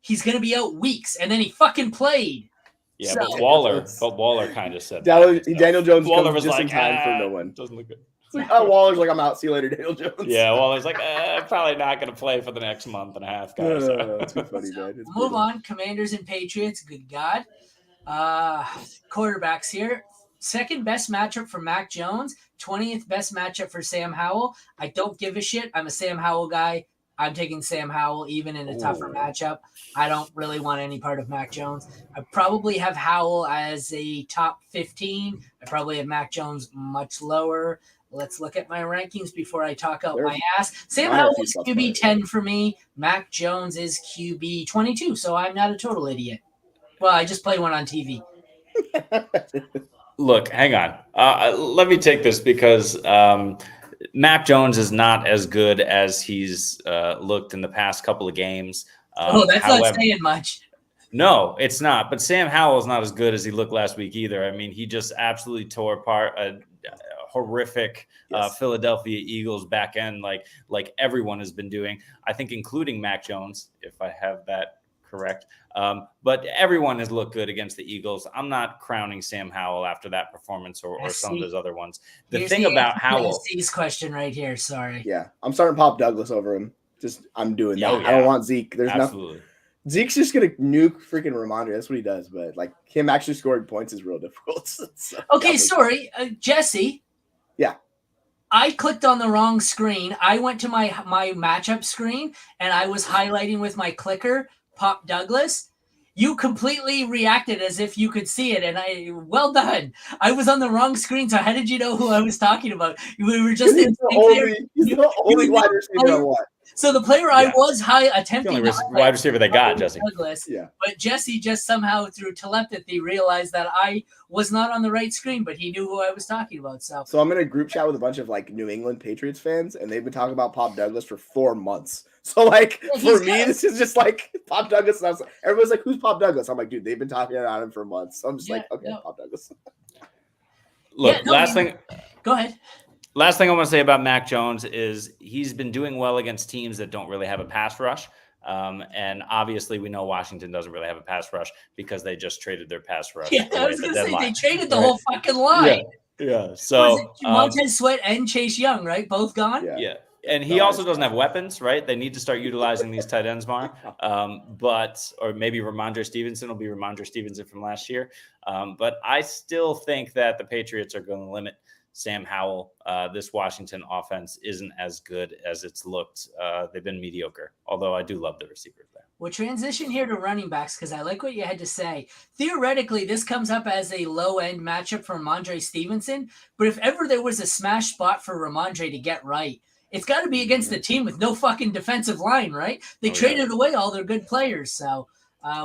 [SPEAKER 1] he's going to be out weeks, and then he fucking played.
[SPEAKER 3] Yeah, so, but Waller kind of said
[SPEAKER 2] Daniel Jones
[SPEAKER 3] Waller
[SPEAKER 2] comes
[SPEAKER 3] was
[SPEAKER 2] just
[SPEAKER 3] like,
[SPEAKER 2] in time for no one.
[SPEAKER 3] Doesn't look good.
[SPEAKER 2] It's like, Waller's like, I'm out. See you later, Daniel Jones.
[SPEAKER 3] Yeah, Waller's like, probably not going to play for the next month and a half, guys.
[SPEAKER 2] That's too funny, man.
[SPEAKER 1] It's move on. Commanders and Patriots. Good God. Quarterbacks here. Second best matchup for Mac Jones. 20th best matchup for Sam Howell. I don't give a shit. I'm a Sam Howell guy. I'm taking Sam Howell even in a tougher matchup. I don't really want any part of Mac Jones. I probably have Howell as a top 15. I probably have Mac Jones much lower. Let's look at my rankings before I talk out my ass. Sam Howell is QB 10 for me. Mac Jones is QB 22, so I'm not a total idiot. Well, I just played one on TV.
[SPEAKER 3] Look, hang on. Let me take this because Mac Jones is not as good as he's looked in the past couple of games.
[SPEAKER 1] That's not saying much.
[SPEAKER 3] No, it's not. But Sam Howell is not as good as he looked last week either. I mean, he just absolutely tore apart a horrific Philadelphia Eagles back end like everyone has been doing. I think including Mac Jones, if I have that correct. But everyone has looked good against the Eagles. I'm not crowning Sam Howell after that performance or some of those other ones. The thing about Howell,
[SPEAKER 1] C's question right here. Sorry.
[SPEAKER 2] Yeah, I'm starting Pop Douglas over him. I'm doing that. I don't want Zeke. There's nothing. Zeke's just gonna nuke freaking Ramondre. That's what he does. But like him actually scoring points is real difficult. So,
[SPEAKER 1] okay, sorry, Jesse.
[SPEAKER 2] Yeah.
[SPEAKER 1] I clicked on the wrong screen. I went to my matchup screen and I was highlighting with my clicker Pop Douglas. You completely reacted as if you could see it, and well done. I was on the wrong screen, so how did you know who I was talking about? We were just
[SPEAKER 2] he's the only wide receiver I want.
[SPEAKER 1] So the player I was attempting
[SPEAKER 3] the only wide receiver they got, Jesse.
[SPEAKER 1] Douglas, but Jesse just somehow through telepathy realized that I was not on the right screen, but he knew who I was talking about. So
[SPEAKER 2] I'm in a group chat with a bunch of like New England Patriots fans, and they've been talking about Pop Douglas for 4 months. So like for me, this is just like Pop Douglas. And everyone's like, "Who's Pop Douglas?" I'm like, "Dude, they've been talking about him for months." So I'm just Pop Douglas.
[SPEAKER 3] Look, last thing.
[SPEAKER 1] Go ahead.
[SPEAKER 3] Last thing I want to say about Mac Jones is he's been doing well against teams that don't really have a pass rush. And obviously we know Washington doesn't really have a pass rush because they just traded their pass rush.
[SPEAKER 1] Yeah, I was going to say they traded the whole fucking line.
[SPEAKER 3] Yeah. So
[SPEAKER 1] Montez Sweat and Chase Young, right? Both gone?
[SPEAKER 3] Yeah. And he also doesn't have weapons, right? They need to start utilizing these tight ends more. Or maybe Ramondre Stevenson will be Ramondre Stevenson from last year. But I still think that the Patriots are going to limit Sam Howell. This Washington offense isn't as good as it's looked. They've been mediocre, although I do love the receivers there.
[SPEAKER 1] We'll transition here to running backs because I like what you had to say. Theoretically, this comes up as a low-end matchup for Ramondre Stevenson, but if ever there was a smash spot for Ramondre to get right, it's got to be against the team with no fucking defensive line, right? They traded away all their good players, so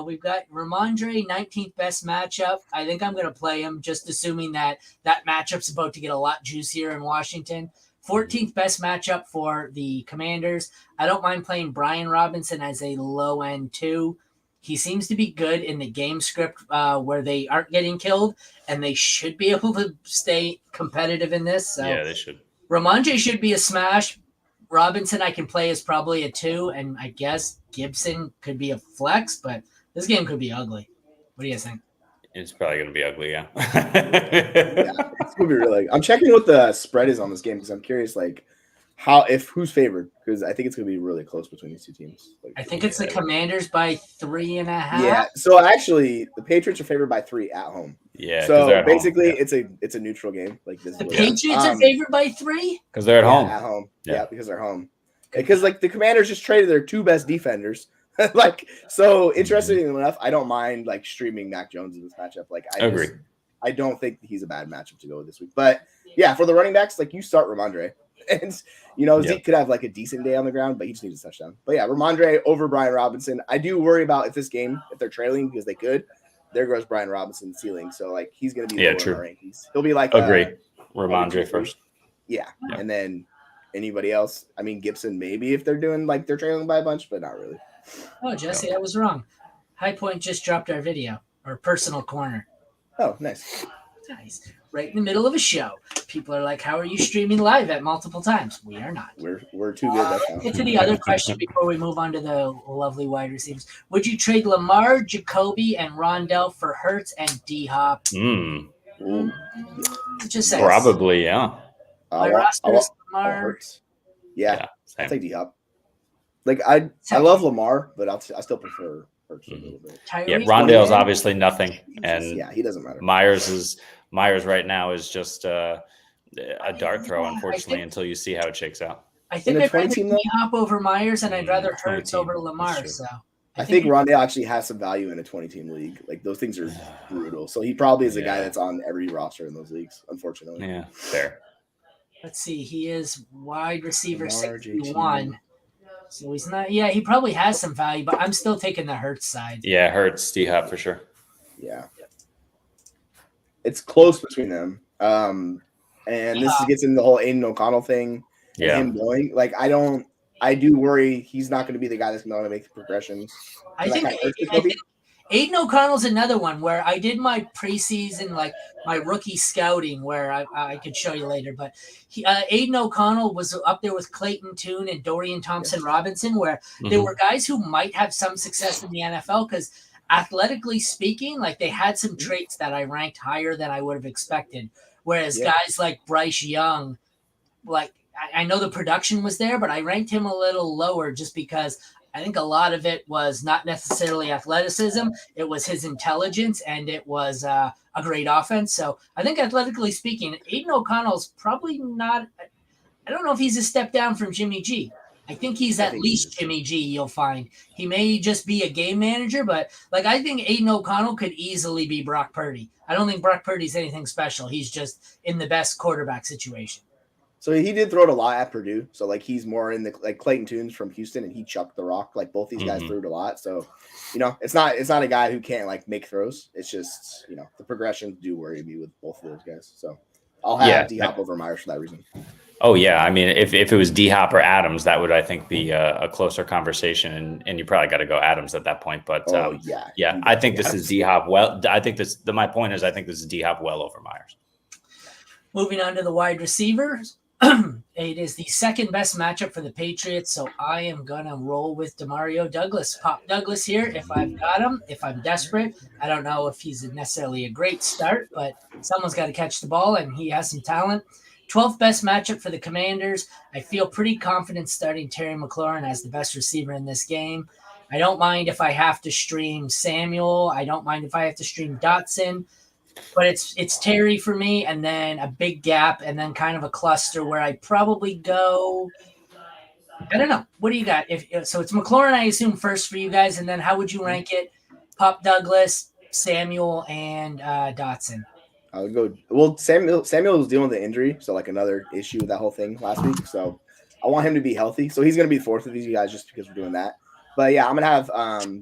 [SPEAKER 1] we've got Ramondre, 19th best matchup. I think I'm going to play him, just assuming that matchup's about to get a lot juicier in Washington. 14th best matchup for the Commanders. I don't mind playing Brian Robinson as a low end too. He seems to be good in the game script where they aren't getting killed, and they should be able to stay competitive in this. So
[SPEAKER 3] yeah, they should.
[SPEAKER 1] Ramondre should be a smash. Robinson I can play as probably a 2, and I guess Gibson could be a flex, but this game could be ugly. What do you guys think?
[SPEAKER 3] It's probably going to be ugly, yeah.
[SPEAKER 2] Yeah, it's going to be really. I'm checking what the spread is on this game because I'm curious, like, who's favored, because I think it's going to be really close between these two teams. Like,
[SPEAKER 1] I think it's the Commanders by 3.5.
[SPEAKER 2] Yeah, so actually, the Patriots are favored by 3 at home.
[SPEAKER 3] Yeah,
[SPEAKER 2] so basically, it's a neutral game. Like this,
[SPEAKER 1] the Patriots are favored by 3
[SPEAKER 3] because they're at home.
[SPEAKER 2] At home, yeah, because they're home. Because like the Commanders just traded their 2 best defenders. Like, so interestingly enough, I don't mind like streaming Mac Jones in this matchup. Like, I agree. I don't think he's a bad matchup to go with this week. But yeah, for the running backs, like you start Ramondre, and Zeke could have like a decent day on the ground, but he just needs a touchdown. But yeah, Ramondre over Brian Robinson. I do worry about if they're trailing because they could. There goes Brian Robinson's ceiling. So like he's going to be lower in our rankings. He'll be like
[SPEAKER 3] Ramondre first.
[SPEAKER 2] Yeah, and then anybody else. I mean, Gibson maybe if they're doing like they're trailing by a bunch, but not really.
[SPEAKER 1] Oh, Jesse, I was wrong. High Point just dropped our video, our personal corner.
[SPEAKER 2] Oh, nice.
[SPEAKER 1] Nice. Right in the middle of a show. People are like, how are you streaming live at multiple times? We are not.
[SPEAKER 2] We're too good. That's how.
[SPEAKER 1] Get to the other question before we move on to the lovely wide receivers. Would you trade Lamar, Jacoby, and Rondell for Hurts and D-Hop? Just saying.
[SPEAKER 3] Probably, yeah.
[SPEAKER 1] My roster is Lamar.
[SPEAKER 2] Yeah, I'll take D-Hop. Like I love Lamar, but I still prefer Hurts a little bit.
[SPEAKER 3] Yeah, Rondale's obviously nothing, and
[SPEAKER 2] he doesn't matter.
[SPEAKER 3] Myers right now is just a dart throw, unfortunately, until you see how it shakes out.
[SPEAKER 1] I think I'd rather D-Hop over Myers, and I'd rather Hurts over Lamar. So
[SPEAKER 2] I think Rondale actually has some value in a 20-team league. Like those things are brutal. So he probably is a guy that's on every roster in those leagues, unfortunately.
[SPEAKER 3] Yeah, fair.
[SPEAKER 1] Let's see. He is wide receiver 61. So he's not. Yeah, he probably has some value, but I'm still taking the Hurts side.
[SPEAKER 3] Yeah, Hurts, D-Hop for sure.
[SPEAKER 2] Yeah. It's close between them. And this gets into the whole Aiden O'Connell thing.
[SPEAKER 3] Yeah.
[SPEAKER 2] Him going. Like, I do worry he's not going to be the guy that's going to make the progression.
[SPEAKER 1] I think Aiden O'Connell's another one where I did my preseason, like my rookie scouting, where I could show you later. But Aiden O'Connell was up there with Clayton Tune and Dorian Thompson-Robinson, where there were guys who might have some success in the NFL because athletically speaking, like they had some traits that I ranked higher than I would have expected. Whereas guys like Bryce Young, like I know the production was there, but I ranked him a little lower just because I think a lot of it was not necessarily athleticism. It was his intelligence, and it was a great offense. So I think athletically speaking, Aiden O'Connell's probably not – I don't know if he's a step down from Jimmy G. I think he's at least Jimmy G, you'll find. He may just be a game manager, but like I think Aiden O'Connell could easily be Brock Purdy. I don't think Brock Purdy's anything special. He's just in the best quarterback situation.
[SPEAKER 2] So he did throw it a lot at Purdue. So like he's more in the like Clayton Tune's from Houston, and he chucked the rock. Like both these guys threw it a lot. So it's not a guy who can't like make throws. It's just the progressions do worry me with both of those guys. So I'll have D-Hop over Myers for that reason.
[SPEAKER 3] Oh yeah, I mean if it was D-Hop or Adams, that would I think be a closer conversation, and you probably got to go Adams at that point. But I think this is D-Hop. Well, I think my point is I think this is D-Hop well over Myers.
[SPEAKER 1] Moving on to the wide receivers. It is the second best matchup for the Patriots, so I am going to roll with Demario Douglas. Pop Douglas here if I've got him, if I'm desperate. I don't know if he's necessarily a great start, but someone's got to catch the ball, and he has some talent. 12th best matchup for the Commanders. I feel pretty confident starting Terry McLaurin as the best receiver in this game. I don't mind if I have to stream Samuel. I don't mind if I have to stream Dotson. But it's Terry for me, and then a big gap, and then kind of a cluster where I probably go. I don't know. What do you got? So it's McLaurin, I assume, first for you guys, and then how would you rank it? Pop Douglas, Samuel, and Dotson.
[SPEAKER 2] I would go. Well, Samuel was dealing with the injury, so like another issue with that whole thing last week. So I want him to be healthy. So he's going to be fourth of these guys just because we're doing that. But yeah, I'm gonna have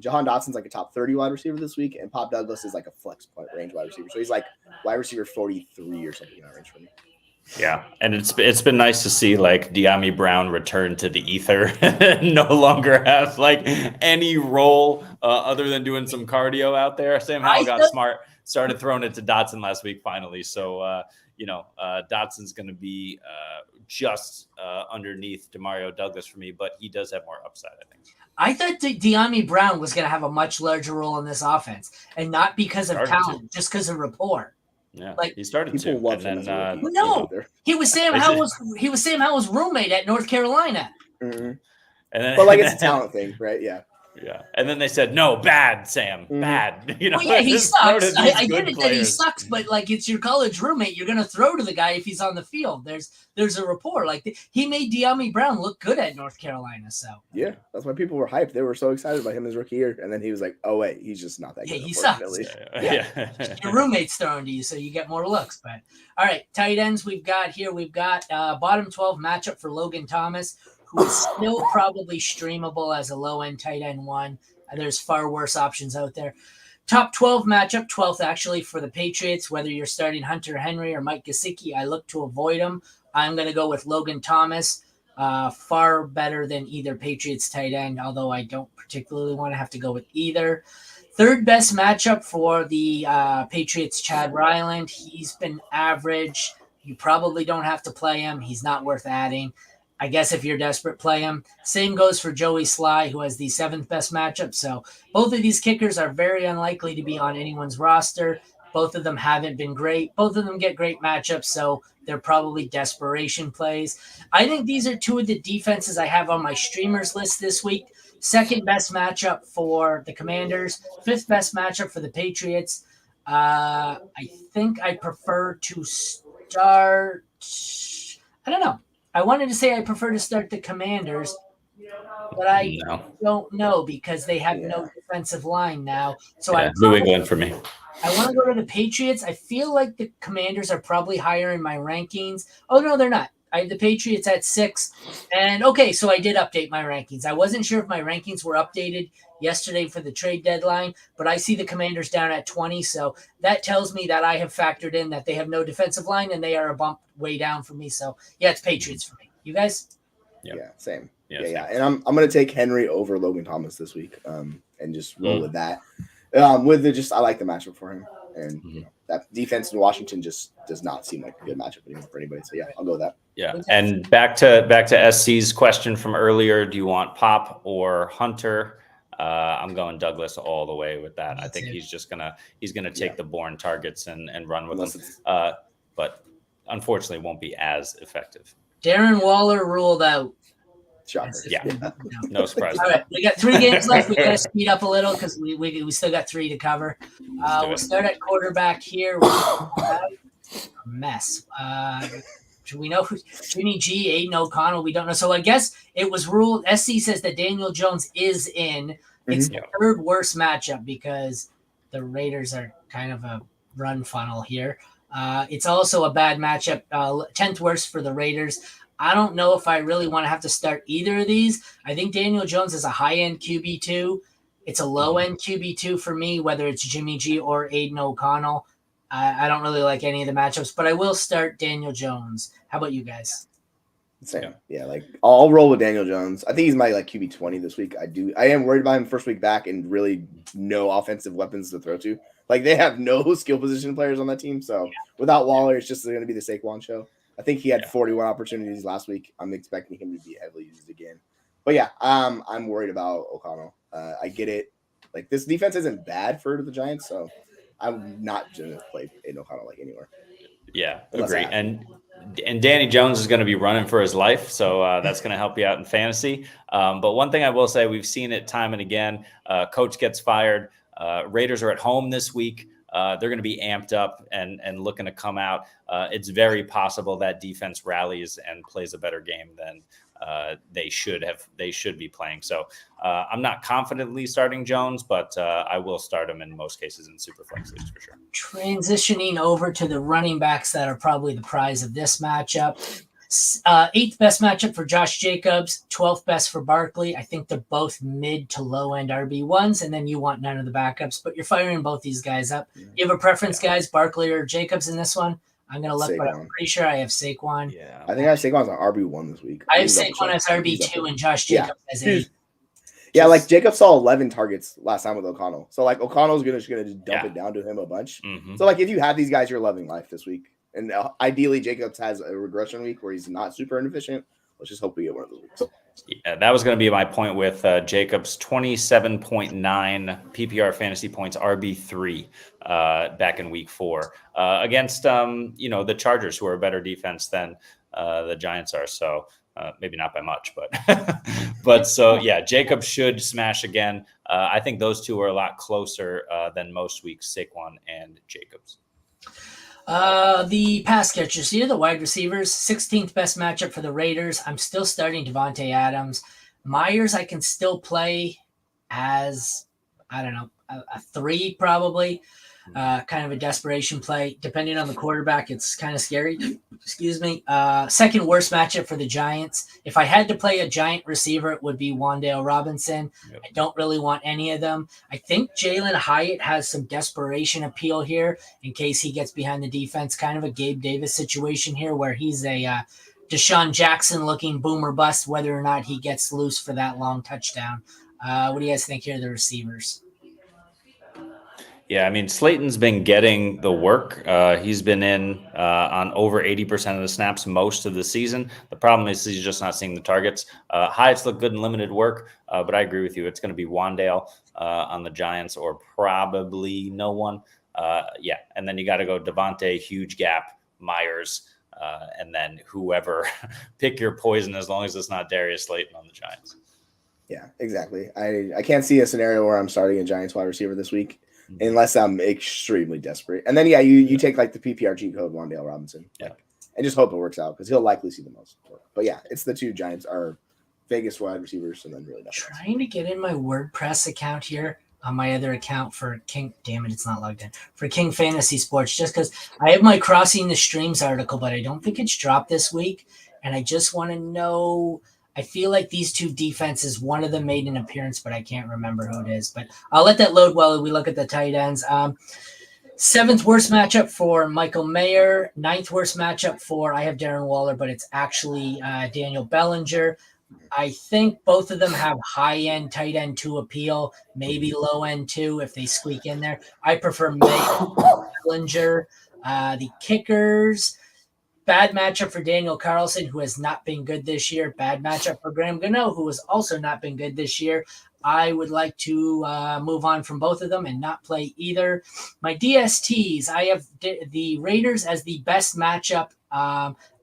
[SPEAKER 2] Jahan Dotson's like a top 30 wide receiver this week, and Pop Douglas is like a flex point range wide receiver. So he's like wide receiver 43 or something in that range for me.
[SPEAKER 3] Yeah, and it's been nice to see like De'Ami Brown return to the ether, no longer have like any role other than doing some cardio out there. Sam Howell got smart, started throwing it to Dotson last week finally. So Dotson's going to be just underneath Demario Douglas for me, but he does have more upside, I think.
[SPEAKER 1] I thought De'Ami Brown was going to have a much larger role in this offense, and not because of talent, just because of rapport.
[SPEAKER 3] Yeah, like he started to. And then,
[SPEAKER 1] he was Sam Howell's roommate at North Carolina.
[SPEAKER 2] Mm-hmm. But like it's a talent thing, right? Yeah.
[SPEAKER 3] Yeah, and then they said, "No, bad, Sam, bad."
[SPEAKER 1] Well, yeah, he sucks. I get it that he sucks, but like it's your college roommate, you're gonna throw to the guy if he's on the field. There's a rapport. Like he made De'Ami Brown look good at North Carolina. So
[SPEAKER 2] yeah, that's why people were hyped. They were so excited about him his rookie year, and then he was like, "Oh wait, he's just not that good."
[SPEAKER 1] Yeah, he sucks.
[SPEAKER 3] Yeah.
[SPEAKER 1] Your roommate's throwing to you, so you get more looks. But all right, tight ends we've got bottom 12 matchup for Logan Thomas, who is still probably streamable as a low-end tight end one. There's far worse options out there. Top 12 matchup, 12th actually for the Patriots, whether you're starting Hunter Henry or Mike Gesicki, I look to avoid him. I'm going to go with Logan Thomas. Far better than either Patriots tight end, although I don't particularly want to have to go with either. Third best matchup for the Patriots, Chad Ryland. He's been average. You probably don't have to play him. He's not worth adding. I guess if you're desperate, play him. Same goes for Joey Sly, who has the 7th best matchup. So both of these kickers are very unlikely to be on anyone's roster. Both of them haven't been great. Both of them get great matchups, so they're probably desperation plays. I think these are two of the defenses I have on my streamers list this week. 2nd best matchup for the Commanders. 5th best matchup for the Patriots. I think I prefer to start. I don't know. I wanted to say I prefer to start the Commanders, but I don't know because they have no defensive line now. So
[SPEAKER 3] New England for me.
[SPEAKER 1] I want to go to the Patriots. I feel like the Commanders are probably higher in my rankings. Oh, no, they're not. I have the Patriots at 6. And, okay, so I did update my rankings. I wasn't sure if my rankings were updated yesterday for the trade deadline, but I see the Commanders down at 20. So that tells me that I have factored in that they have no defensive line and they are a bump way down for me. So, yeah, it's Patriots for me. You guys?
[SPEAKER 2] Yeah, same.
[SPEAKER 3] Yeah,
[SPEAKER 2] yeah. And I'm going to take Henry over Logan Thomas this week and just roll with that. I like the matchup for him. And that defense in Washington just does not seem like a good matchup anymore for anybody. So, yeah, I'll go with that.
[SPEAKER 3] Yeah, and back to SC's question from earlier. Do you want Pop or Hunter? I'm going Douglas all the way with that. I think he's gonna take the Bourne targets and run with them. But unfortunately, won't be as effective.
[SPEAKER 1] Darren Waller ruled out.
[SPEAKER 2] Shocker.
[SPEAKER 3] Yeah, no surprise.
[SPEAKER 1] All right, we got 3 games left. We got to speed up a little because we still got 3 to cover. We'll start at quarterback here. A mess. Do we know who Jimmy G, Aiden O'Connell? We don't know. So I guess it was ruled. SC says that Daniel Jones is in. It's the 3rd worst matchup because the Raiders are kind of a run funnel here. It's also a bad matchup. 10th worst for the Raiders. I don't know if I really want to have to start either of these. I think Daniel Jones is a high-end QB2. It's a low-end QB2 for me, whether it's Jimmy G or Aiden O'Connell. I don't really like any of the matchups, but I will start Daniel Jones. How about you guys?
[SPEAKER 2] Same. Yeah, like I'll roll with Daniel Jones. I think he's my QB 20 this week. I am worried about him first week back and really no offensive weapons to throw to. Like they have no skill position players on that team. So without Waller, it's just going to be the Saquon show. I think he had 41 opportunities last week. I'm expecting him to be heavily used again. But yeah, I'm worried about O'Connell. I get it. Like this defense isn't bad for the Giants, so I'm not going to play Aiden O'Connell like anywhere.
[SPEAKER 3] Yeah, agree. And Danny Jones is going to be running for his life, so that's going to help you out in fantasy. But one thing I will say, we've seen it time and again. Coach gets fired. Raiders are at home this week. They're going to be amped up and looking to come out. It's very possible that defense rallies and plays a better game than they should be playing. So I'm not confidently starting Jones, but I will start him in most cases in Superflex leagues for sure.
[SPEAKER 1] Transitioning over to the running backs that are probably the prize of this matchup. 8th best matchup for Josh Jacobs, 12th best for Barkley. I think they're both mid to low end RB1s, and then you want none of the backups, but you're firing both these guys up. You have a preference, guys, Barkley or Jacobs in this one? I'm going to look, but I'm pretty sure I have Saquon.
[SPEAKER 3] Yeah,
[SPEAKER 2] I think I have Saquon on RB1 this week.
[SPEAKER 1] I have Saquon as RB2 and Josh Jacobs as 8.
[SPEAKER 2] Yeah, like Jacob saw 11 targets last time with O'Connell. So like O'Connell's gonna just dump it down to him a bunch. So like if you have these guys, you're loving life this week. And ideally Jacobs has a regression week where he's not super inefficient. Let's just hope we get one of those weeks.
[SPEAKER 3] Yeah, that was going to be my point with Jacobs. 27.9 PPR fantasy points, RB3 back in week 4 against the Chargers, who are a better defense than the Giants are. So maybe not by much, but so yeah, Jacobs should smash again. I think those two are a lot closer than most weeks, Saquon and Jacobs.
[SPEAKER 1] The pass catchers here, the wide receivers, 16th best matchup for the Raiders. I'm still starting Devontae Adams. Myers, I can still play as, I don't know, a 3 probably. Kind of a desperation play. Depending on the quarterback, it's kind of scary. Excuse me. Second worst matchup for the Giants. If I had to play a Giant receiver, it would be Wan'Dale Robinson. Yep. I don't really want any of them. I think Jalen Hyatt has some desperation appeal here in case he gets behind the defense. Kind of a Gabe Davis situation here where he's a Deshaun Jackson looking boom or bust, whether or not he gets loose for that long touchdown. What do you guys think here, the receivers?
[SPEAKER 3] Yeah, I mean, Slayton's been getting the work. He's been in on over 80% of the snaps most of the season. The problem is he's just not seeing the targets. Hyatt's look good in limited work, but I agree with you. It's going to be Wandale on the Giants or probably no one. Yeah, and then you got to go Devontae, huge gap, Myers, and then whoever. Pick your poison as long as it's not Darius Slayton on the Giants.
[SPEAKER 2] Yeah, exactly. I can't see a scenario where I'm starting a Giants wide receiver this week. Unless I'm extremely desperate. And then, you take like the PPRG code, Wandale Robinson.
[SPEAKER 3] Yeah.
[SPEAKER 2] And just hope it works out because he'll likely see the most work. But yeah, it's the two Giants are Vegas wide receivers and then really nothing.
[SPEAKER 1] Trying to get in my WordPress account here on my other account for King. Damn it, it's not logged in. For King Fantasy Sports, just because I have my Crossing the Streams article, but I don't think it's dropped this week. And I just want to know. I feel like these two defenses, one of them made an appearance, but I can't remember who it is. But I'll let that load while we look at the tight ends. 7th worst matchup for Michael Mayer. 9th worst matchup for, I have Darren Waller, but it's actually Daniel Bellinger. I think both of them have high-end tight end 2 appeal, maybe low-end 2 if they squeak in there. I prefer Mayer, Bellinger. The kickers. Bad matchup for Daniel Carlson, who has not been good this year. Bad matchup for Graham Gano, who has also not been good this year. I would like to move on from both of them and not play either. My DSTs, I have the Raiders as the best matchup.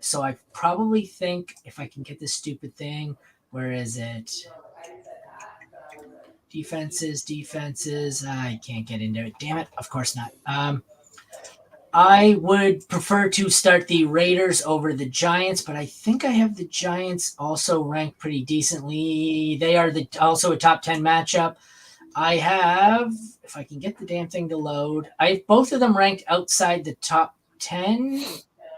[SPEAKER 1] So I probably think if I can get this stupid thing, where is it? Defenses. I can't get into it. Damn it. Of course not. I would prefer to start the Raiders over the Giants, but I think I have the Giants also ranked pretty decently. They are also a top 10 matchup. I have, if I can get the damn thing to load, I have both of them ranked outside the top 10.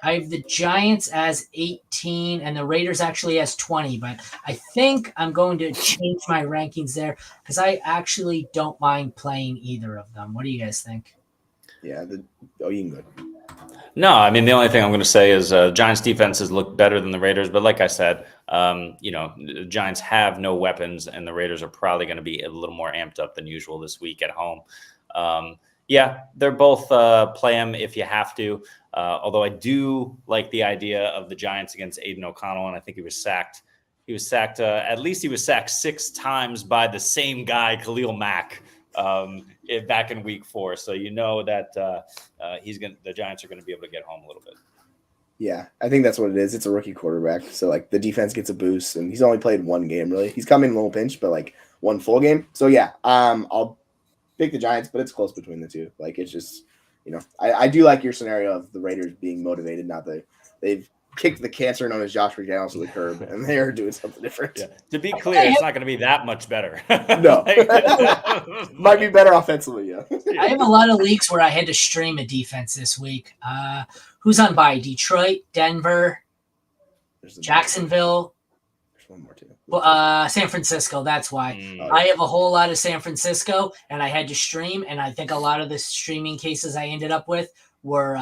[SPEAKER 1] I have the Giants as 18 and the Raiders actually as 20, but I think I'm going to change my rankings there because I actually don't mind playing either of them. What do you guys think?
[SPEAKER 2] Yeah, you can go.
[SPEAKER 3] No, I mean, the only thing I'm going to say is Giants defenses look better than the Raiders. But like I said, the Giants have no weapons and the Raiders are probably going to be a little more amped up than usual this week at home. Yeah, they're both play them if you have to. Although I do like the idea of the Giants against Aiden O'Connell, and I think he was sacked. At least he was sacked 6 times by the same guy, Khalil Mack. Back in week 4. So that the Giants are going to be able to get home a little bit.
[SPEAKER 2] Yeah, I think that's what it is. It's a rookie quarterback. So like the defense gets a boost and he's only played 1 game really. He's come in a little pinch, but like 1 full game. So yeah, I'll pick the Giants, but it's close between the two. Like it's just, I do like your scenario of the Raiders being motivated. Not that they've kicked the cancer known as Josh McDaniels to the curb, and they are doing something different.
[SPEAKER 3] Yeah. To be clear, it's not going to be that much better.
[SPEAKER 2] No. Might be better offensively, yeah.
[SPEAKER 1] I have a lot of leagues where I had to stream a defense this week. Who's on bye? Detroit, Denver, Jacksonville.
[SPEAKER 2] There's one more too.
[SPEAKER 1] Well, San Francisco, that's why. I have a whole lot of San Francisco, and I had to stream, and I think a lot of the streaming cases I ended up with were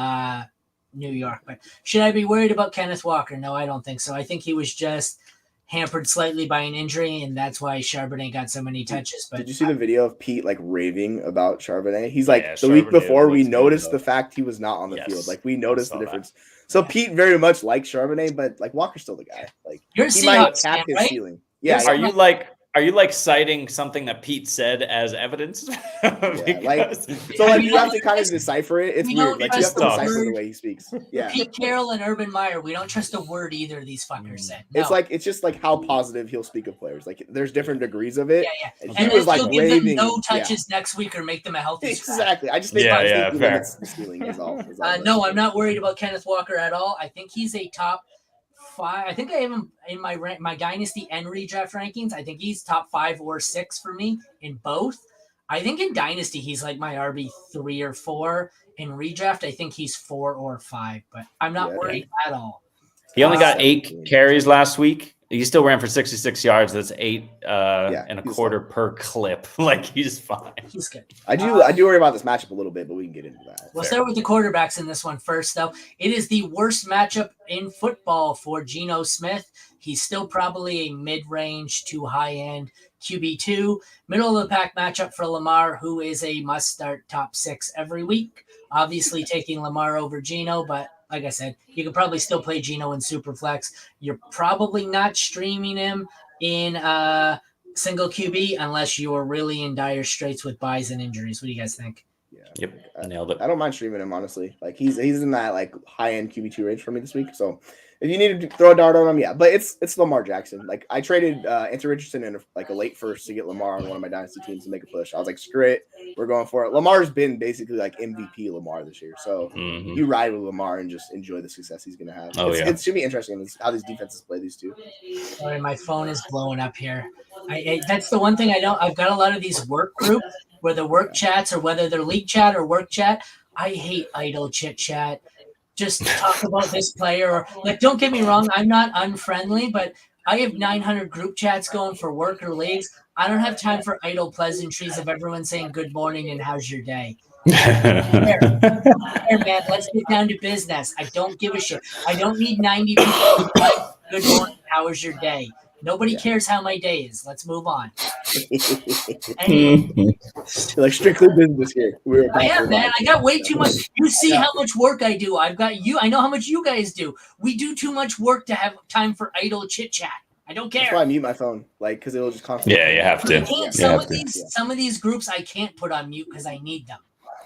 [SPEAKER 1] New York. But should I be worried about Kenneth Walker? No, I don't think so. I think he was just hampered slightly by an injury, and that's why Charbonnet got so many touches. But
[SPEAKER 2] did you see the video of Pete like raving about Charbonnet? He's like, the week before we noticed the fact he was not on the field. Like we noticed the difference. That. So Pete very much likes Charbonnet, but like Walker's still the guy. Like
[SPEAKER 1] you're
[SPEAKER 2] he might cap his ceiling. Yeah.
[SPEAKER 3] Are you like citing something that Pete said as evidence?
[SPEAKER 2] Yeah, so you have to kind of decipher it. It's weird. Like you have to decipher the way he speaks. Yeah.
[SPEAKER 1] Pete Carroll and Urban Meyer, we don't trust a word either of these fuckers said. No.
[SPEAKER 2] It's just like how positive he'll speak of players. Like there's different degrees of it.
[SPEAKER 1] Yeah. And he was like give them no touches next week or make them a healthy
[SPEAKER 2] Exactly. I just think
[SPEAKER 3] fair.
[SPEAKER 2] Ceiling is all
[SPEAKER 1] no, I'm not worried about Kenneth Walker at all. I think he's a top 5. I think I have him in my dynasty and redraft rankings. I think he's top 5 or 6 for me in both. I think in dynasty he's like my RB 3 or 4. In redraft, I think he's 4 or 5. But I'm not worried at all.
[SPEAKER 3] He only got 8 carries last week, He still ran for 66 yards. That's 8 and a quarter
[SPEAKER 2] fine.
[SPEAKER 3] per clip. Like, he's fine.
[SPEAKER 1] He's good.
[SPEAKER 2] I do worry about this matchup a little bit, but we can get into that.
[SPEAKER 1] We'll start with the quarterbacks in this one first, though. It is the worst matchup in football for Geno Smith. He's still probably a mid-range to high-end QB2. Middle-of-the-pack matchup for Lamar, who is a must-start top 6 every week. Obviously taking Lamar over Geno, but like I said, you could probably still play Geno in Superflex. You're probably not streaming him in single QB unless you're really in dire straits with buys and injuries. What do you guys think?
[SPEAKER 2] Yeah.
[SPEAKER 3] Yep. Nailed it.
[SPEAKER 2] I don't mind streaming him, honestly. Like he's in that like high-end QB2 range for me this week. So if you need to throw a dart on him, yeah. But it's Lamar Jackson. Like I traded Anthony Richardson in a late first to get Lamar on one of my dynasty teams to make a push. I was like, screw it, we're going for it. Lamar's been basically like MVP Lamar this year. So you ride with Lamar and just enjoy the success he's gonna have. It should be interesting how these defenses play these two.
[SPEAKER 1] Sorry, my phone is blowing up here. That's the one thing I don't. I've got a lot of these work groups where the work chats or whether they're league chat or work chat. I hate idle chit chat. Just talk about this player or like. Don't get me wrong. I'm not unfriendly, but I have 900 group chats going for work or leagues. I don't have time for idle pleasantries of everyone saying good morning and how's your day. Here, man, let's get down to business. I don't give a shit. I don't need 90 people to be like, good morning, how was your day? Nobody cares how my day is. Let's move on. Anyway.
[SPEAKER 2] Like strictly business here.
[SPEAKER 1] I am, man. I got way too much. You see how much work I do. I've got you. I know how much you guys do. We do too much work to have time for idle chit chat. I don't care.
[SPEAKER 2] That's why I mute my phone, like because it'll just constantly.
[SPEAKER 3] Yeah, you have to.
[SPEAKER 1] Some of these groups I can't put on mute because I need them.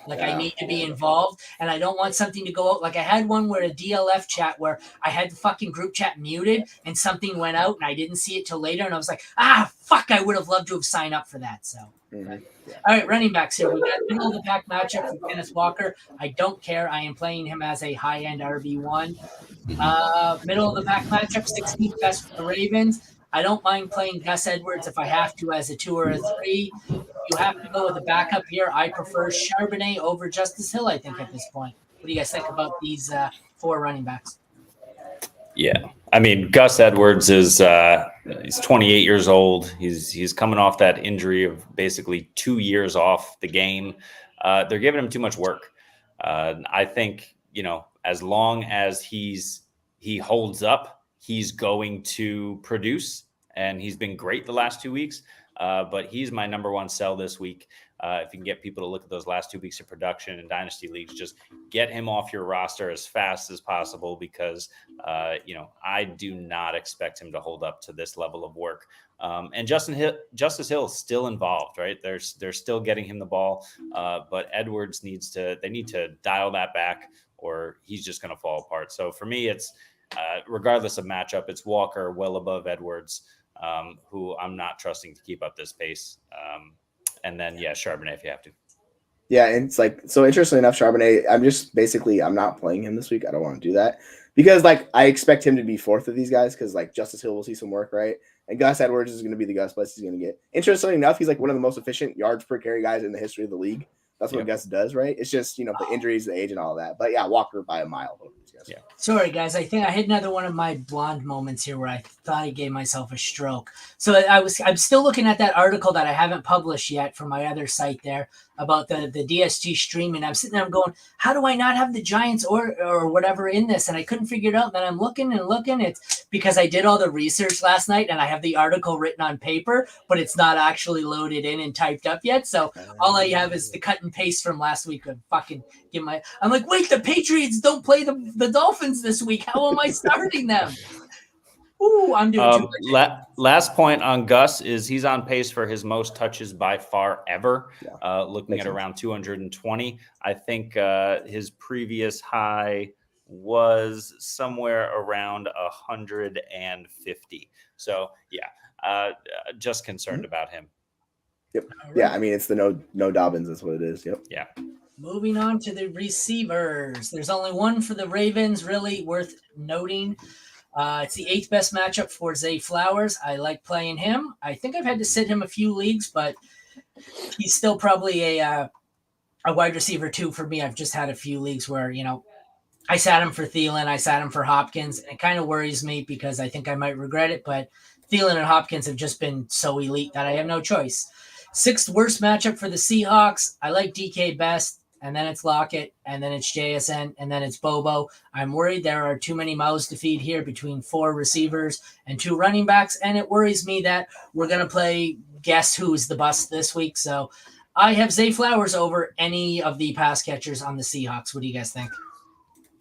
[SPEAKER 1] Like I need to be involved, and I don't want something to go out. Like I had one where a DLF chat where I had the fucking group chat muted, and something went out, and I didn't see it till later, and I was like, fuck! I would have loved to have signed up for that. So, All right, running backs here. We got middle of the pack matchup for Kenneth Walker. I don't care. I am playing him as a high end RB1. Middle of the pack matchup, 16th best for the Ravens. I don't mind playing Gus Edwards if I have to as a 2 or a 3. You have to go with a backup here. I prefer Charbonnet over Justice Hill, I think, at this point. What do you guys think about these 4 running backs?
[SPEAKER 3] Yeah. I mean, Gus Edwards is he's 28 years old. He's coming off that injury of basically 2 years off the game. They're giving him too much work. I think, as long as he holds up, he's going to produce, and he's been great the last 2 weeks. But he's my number one sell this week. If you can get people to look at those last 2 weeks of production in dynasty leagues, just get him off your roster as fast as possible because, I do not expect him to hold up to this level of work. And Justice Hill is still involved, right? They're still getting him the ball, but Edwards need to dial that back, or he's just going to fall apart. So for me, it's regardless of matchup, it's Walker well above Edwards, who I'm not trusting to keep up this pace. And then, Charbonnet if you have to.
[SPEAKER 2] Yeah, and it's like, so interestingly enough, Charbonnet, I'm not playing him this week. I don't want to do that because, I expect him to be 4th of these guys because, Justice Hill will see some work, right? And Gus Edwards is going to be the Gus Plus he's going to get. Interestingly enough, he's, one of the most efficient yards per carry guys in the history of the league. That's what Gus does, right? It's just, the injuries, the age, and all that. But, Walker by a mile.
[SPEAKER 3] Yeah.
[SPEAKER 1] Sorry, guys. I think I had another one of my blonde moments here where I thought I gave myself a stroke. So I'm still looking at that article that I haven't published yet from my other site there about the DST streaming. I'm sitting there, I'm going, how do I not have the Giants or whatever in this? And I couldn't figure it out. Then I'm looking and looking. It's because I did all the research last night and I have the article written on paper, but it's not actually loaded in and typed up yet. So all I have is the cut and paste from last week of fucking I'm like, wait, the Patriots don't play the Dolphins this week. How am I starting them? Ooh, I'm doing too much.
[SPEAKER 3] Last point on Gus is he's on pace for his most touches by far ever, looking at around 220. I think his previous high was somewhere around 150. So, just concerned about him.
[SPEAKER 2] Yep. Right. Yeah, I mean, it's the no Dobbins is what it is. Yep.
[SPEAKER 3] Yeah.
[SPEAKER 1] Moving on to the receivers. There's only one for the Ravens, really worth noting. It's the 8th best matchup for Zay Flowers. I like playing him. I think I've had to sit him a few leagues, but he's still probably a wide receiver 2 for me. I've just had a few leagues where, I sat him for Thielen. I sat him for Hopkins. It kind of worries me because I think I might regret it, but Thielen and Hopkins have just been so elite that I have no choice. 6th worst matchup for the Seahawks. I like DK best, and then it's Lockett, and then it's JSN, and then it's Bobo. I'm worried there are too many mouths to feed here between 4 receivers and 2 running backs, and it worries me that we're going to play guess who's the bust this week. So I have Zay Flowers over any of the pass catchers on the Seahawks. What do you guys think?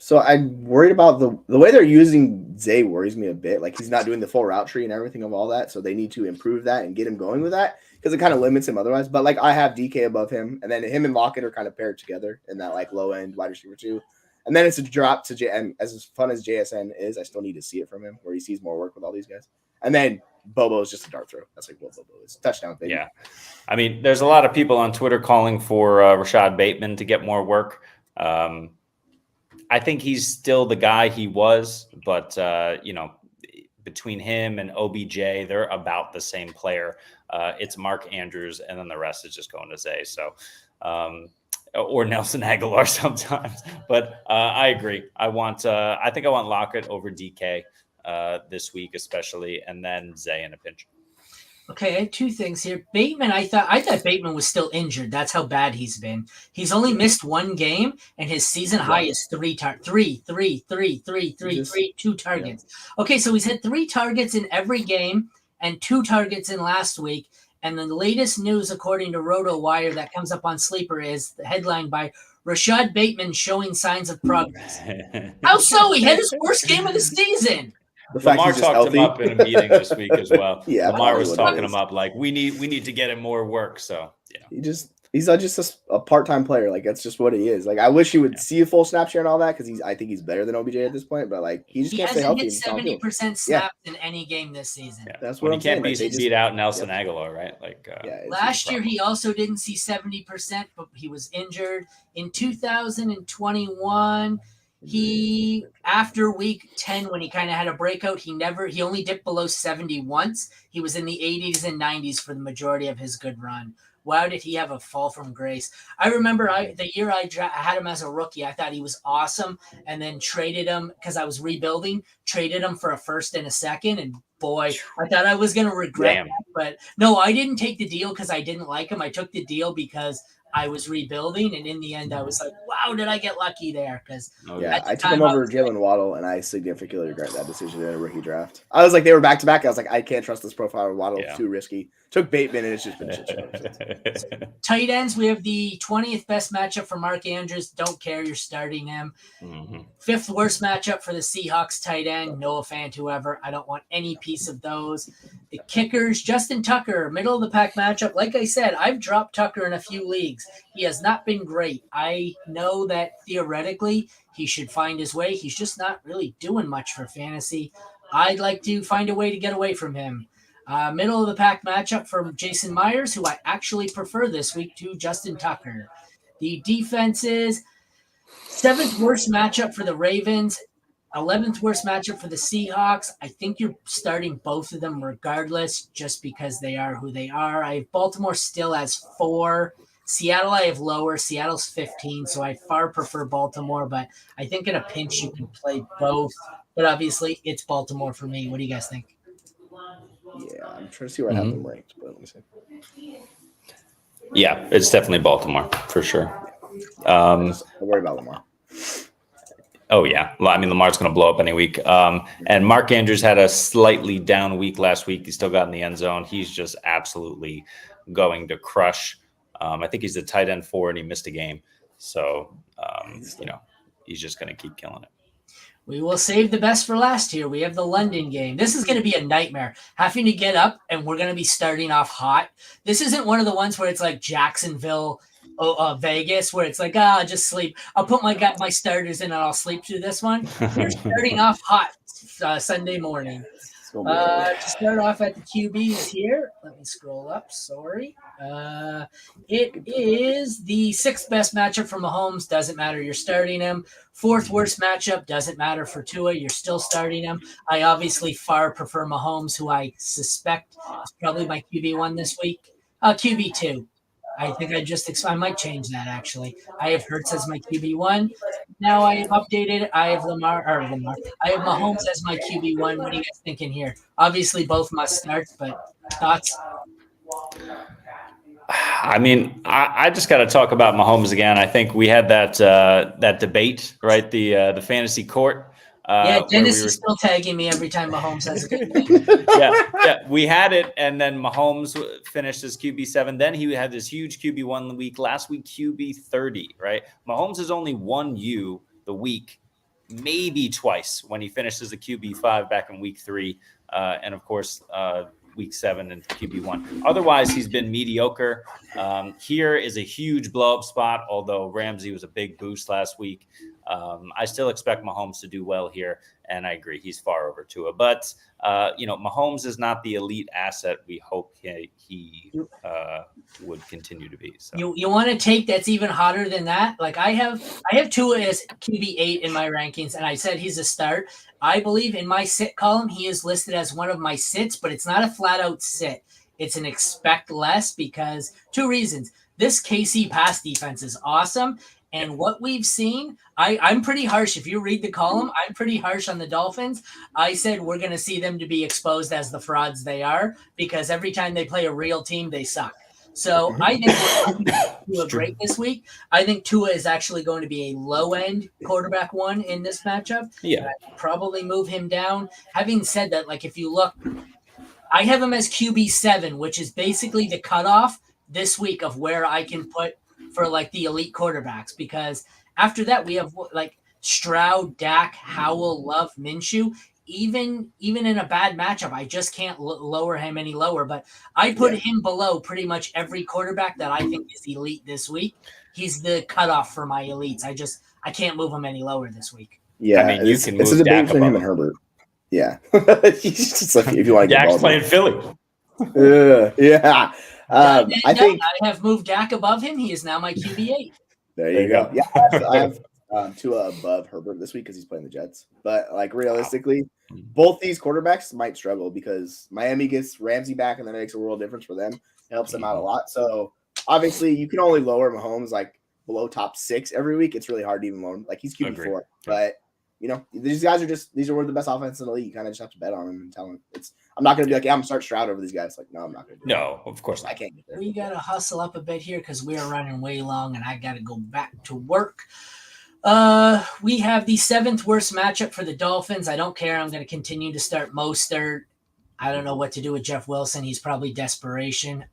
[SPEAKER 2] So I'm worried about the way they're using Zay worries me a bit. Like he's not doing the full route tree and everything of all that. So they need to improve that and get him going with that because it kind of limits him otherwise. But like I have DK above him, and then him and Lockett are kind of paired together in that like low end wide receiver 2. And then it's a drop to J. And as fun as JSN is, I still need to see it from him where he sees more work with all these guys. And then Bobo is just a dart throw. That's like what Bobo is. Touchdown, baby.
[SPEAKER 3] Yeah. I mean, there's a lot of people on Twitter calling for Rashad Bateman to get more work. I think he's still the guy he was, but, between him and OBJ, they're about the same player. It's Mark Andrews, and then the rest is just going to Zay. So, or Nelson Aguilar sometimes. But I agree. I think I want Lockett over DK this week, especially, and then Zay in a pinch.
[SPEAKER 1] Okay, I have 2 things here. Bateman, I thought Bateman was still injured. That's how bad he's been. He's only missed 1 game, and his season high is 2 targets. Yeah. Okay, so he's had 3 targets in every game and 2 targets in last week. And the latest news, according to RotoWire, that comes up on Sleeper is the headline by Rashad Bateman showing signs of progress. How so? He had his worst game of the season.
[SPEAKER 3] Lamar talked him up in a meeting this week as well.
[SPEAKER 2] Yeah,
[SPEAKER 3] Lamar was talking him up like we need to get him more work. So
[SPEAKER 2] he's just a part-time player. Like that's just what he is. Like I wish he would see a full snap share and all that because I think he's better than OBJ at this point. But like he can't stay healthy.
[SPEAKER 1] He hasn't hit 70% snaps in any game this season.
[SPEAKER 3] Yeah. That's what I'm saying. He can't beat out Nelson Aguilar, right? Like
[SPEAKER 1] last year he also didn't see 70%, but he was injured in 2021. He, after week 10, when he kind of had a breakout, he only dipped below 70 once. He was in the 80s and 90s for the majority of his good run. Wow, did he have a fall from grace? I remember the year I had him as a rookie, I thought he was awesome, and then traded him because I was rebuilding, traded him for a 1st and a 2nd, and boy, I thought I was going to regret that. But no, I didn't take the deal because I didn't like him. I took the deal because I was rebuilding, and in the end, I was like, wow, did I get lucky there? Because
[SPEAKER 2] I took him over Jalen Waddle, and I significantly regret that decision in a rookie draft. I was like, they were back-to-back. I was like, I can't trust this profile of Waddle. It's too risky. Took Bateman, and it's just been shit show.
[SPEAKER 1] Tight ends, we have the 20th best matchup for Mark Andrews. Don't care. You're starting him. 5th worst matchup for the Seahawks tight end. Noah Fant, whoever. I don't want any piece of those. The kickers, Justin Tucker, middle of the pack matchup. Like I said, I've dropped Tucker in a few leagues. He has not been great. I know that theoretically he should find his way. He's just not really doing much for fantasy. I'd like to find a way to get away from him. Middle of the pack matchup from Jason Myers, who I actually prefer this week to Justin Tucker. The defenses, 7th worst matchup for the Ravens, 11th worst matchup for the Seahawks. I think you're starting both of them regardless, just because they are who they are. I have Baltimore still as 4. Seattle I have lower. Seattle's 15, so I far prefer Baltimore, but I think in a pinch you can play both. But obviously, it's Baltimore for me. What do you guys think?
[SPEAKER 2] Yeah, I'm trying to see where I have them ranked, but let me see.
[SPEAKER 3] Yeah, it's definitely Baltimore for sure.
[SPEAKER 2] Don't worry about Lamar.
[SPEAKER 3] Oh, yeah. I mean, Lamar's going to blow up any week. And Mark Andrews had a slightly down week last week. He still got in the end zone. He's just absolutely going to crush. I think he's the tight end 4, and he missed a game. So, he's just going to keep killing it.
[SPEAKER 1] We will save the best for last here. We have the London game. This is going to be a nightmare. Having to get up, and we're going to be starting off hot. This isn't one of the ones where it's like Jacksonville, Vegas, where it's like, I'll just sleep. I'll put my starters in, and I'll sleep through this one. We're starting off hot Sunday morning. To start off at the QBs here, let me scroll up. Sorry. It is the 6th best matchup for Mahomes. Doesn't matter. You're starting him. 4th worst matchup. Doesn't matter for Tua. You're still starting him. I obviously far prefer Mahomes, who I suspect is probably my QB1 this week. QB2. I think I might change that actually. I have Hurts as my QB1. Now I have updated. I have Lamar. I have Mahomes as my QB1. What are you guys thinking here? Obviously, both must starts, but thoughts?
[SPEAKER 3] I mean, I just got to talk about Mahomes again. I think we had that debate, right? The fantasy court.
[SPEAKER 1] Yeah, Dennis is still tagging me every time Mahomes has a good game.
[SPEAKER 3] yeah, we had it, and then Mahomes finished as QB7. Then he had this huge QB1 week. Last week, QB30, right? Mahomes has only won you the week maybe twice when he finished as a QB5 back in week 3. And of course, week 7 and QB1. Otherwise, he's been mediocre. Here is a huge blow-up spot, although Ramsey was a big boost last week. I still expect Mahomes to do well here, and I agree he's far over Tua. But Mahomes is not the elite asset we hope he would continue to be. So
[SPEAKER 1] you want to take that's even hotter than that? Like I have Tua as QB8 in my rankings, and I said he's a start. I believe in my sit column he is listed as one of my sits, but it's not a flat out sit. It's an expect less because 2 reasons. This KC pass defense is awesome. And what we've seen, I'm pretty harsh. If you read the column, I'm pretty harsh on the Dolphins. I said we're going to see them to be exposed as the frauds they are because every time they play a real team, they suck. So I think Tua great this week. I think Tua is actually going to be a low-end quarterback 1 in this matchup.
[SPEAKER 3] Yeah.
[SPEAKER 1] I'd probably move him down. Having said that, like if you look, I have him as QB7, which is basically the cutoff this week of where I can put for like the elite quarterbacks, because after that we have like Stroud, Dak, Howell, Love, Minshew. Even in a bad matchup, I just can't lower him any lower. But I put him below pretty much every quarterback that I think is elite this week. He's the cutoff for my elites. I can't move him any lower this week.
[SPEAKER 2] Yeah,
[SPEAKER 3] I mean, you can move
[SPEAKER 2] a debate
[SPEAKER 3] Dak
[SPEAKER 2] between him and Herbert. Yeah, he's just like if you want to get
[SPEAKER 3] Dak's playing Philly.
[SPEAKER 2] Yeah. I think
[SPEAKER 1] I have moved Dak above him. He is now my QB8.
[SPEAKER 2] There you go. Yeah, I have Tua above Herbert this week because he's playing the Jets. But like realistically, both these quarterbacks might struggle because Miami gets Ramsey back, and then it makes a world difference for them. It helps them out a lot. So obviously, you can only lower Mahomes like below top 6 every week. It's really hard to even lower him. Like he's QB4, but these guys these are one of the best offenses in the league. You kind of just have to bet on them and tell them I'm not going to be like, I'm going to start Stroud over these guys. Like, no, I'm not going to.
[SPEAKER 3] No, of course not.
[SPEAKER 2] I can't get there.
[SPEAKER 1] We got to hustle up a bit here because we are running way long and I got to go back to work. We have the 7th worst matchup for the Dolphins. I don't care. I'm going to continue to start Mostert. I don't know what to do with Jeff Wilson. He's probably desperation.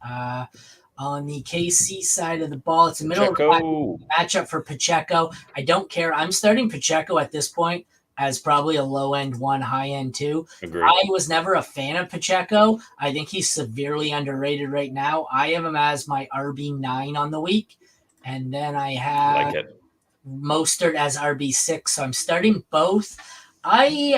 [SPEAKER 1] On the KC side of the ball, it's a middle of the matchup for Pacheco. I don't care. I'm starting Pacheco at this point as probably a low-end 1, high-end 2.
[SPEAKER 3] Agreed.
[SPEAKER 1] I was never a fan of Pacheco. I think he's severely underrated right now. I have him as my RB9 on the week. And then I have Mostert as RB6. So I'm starting both. I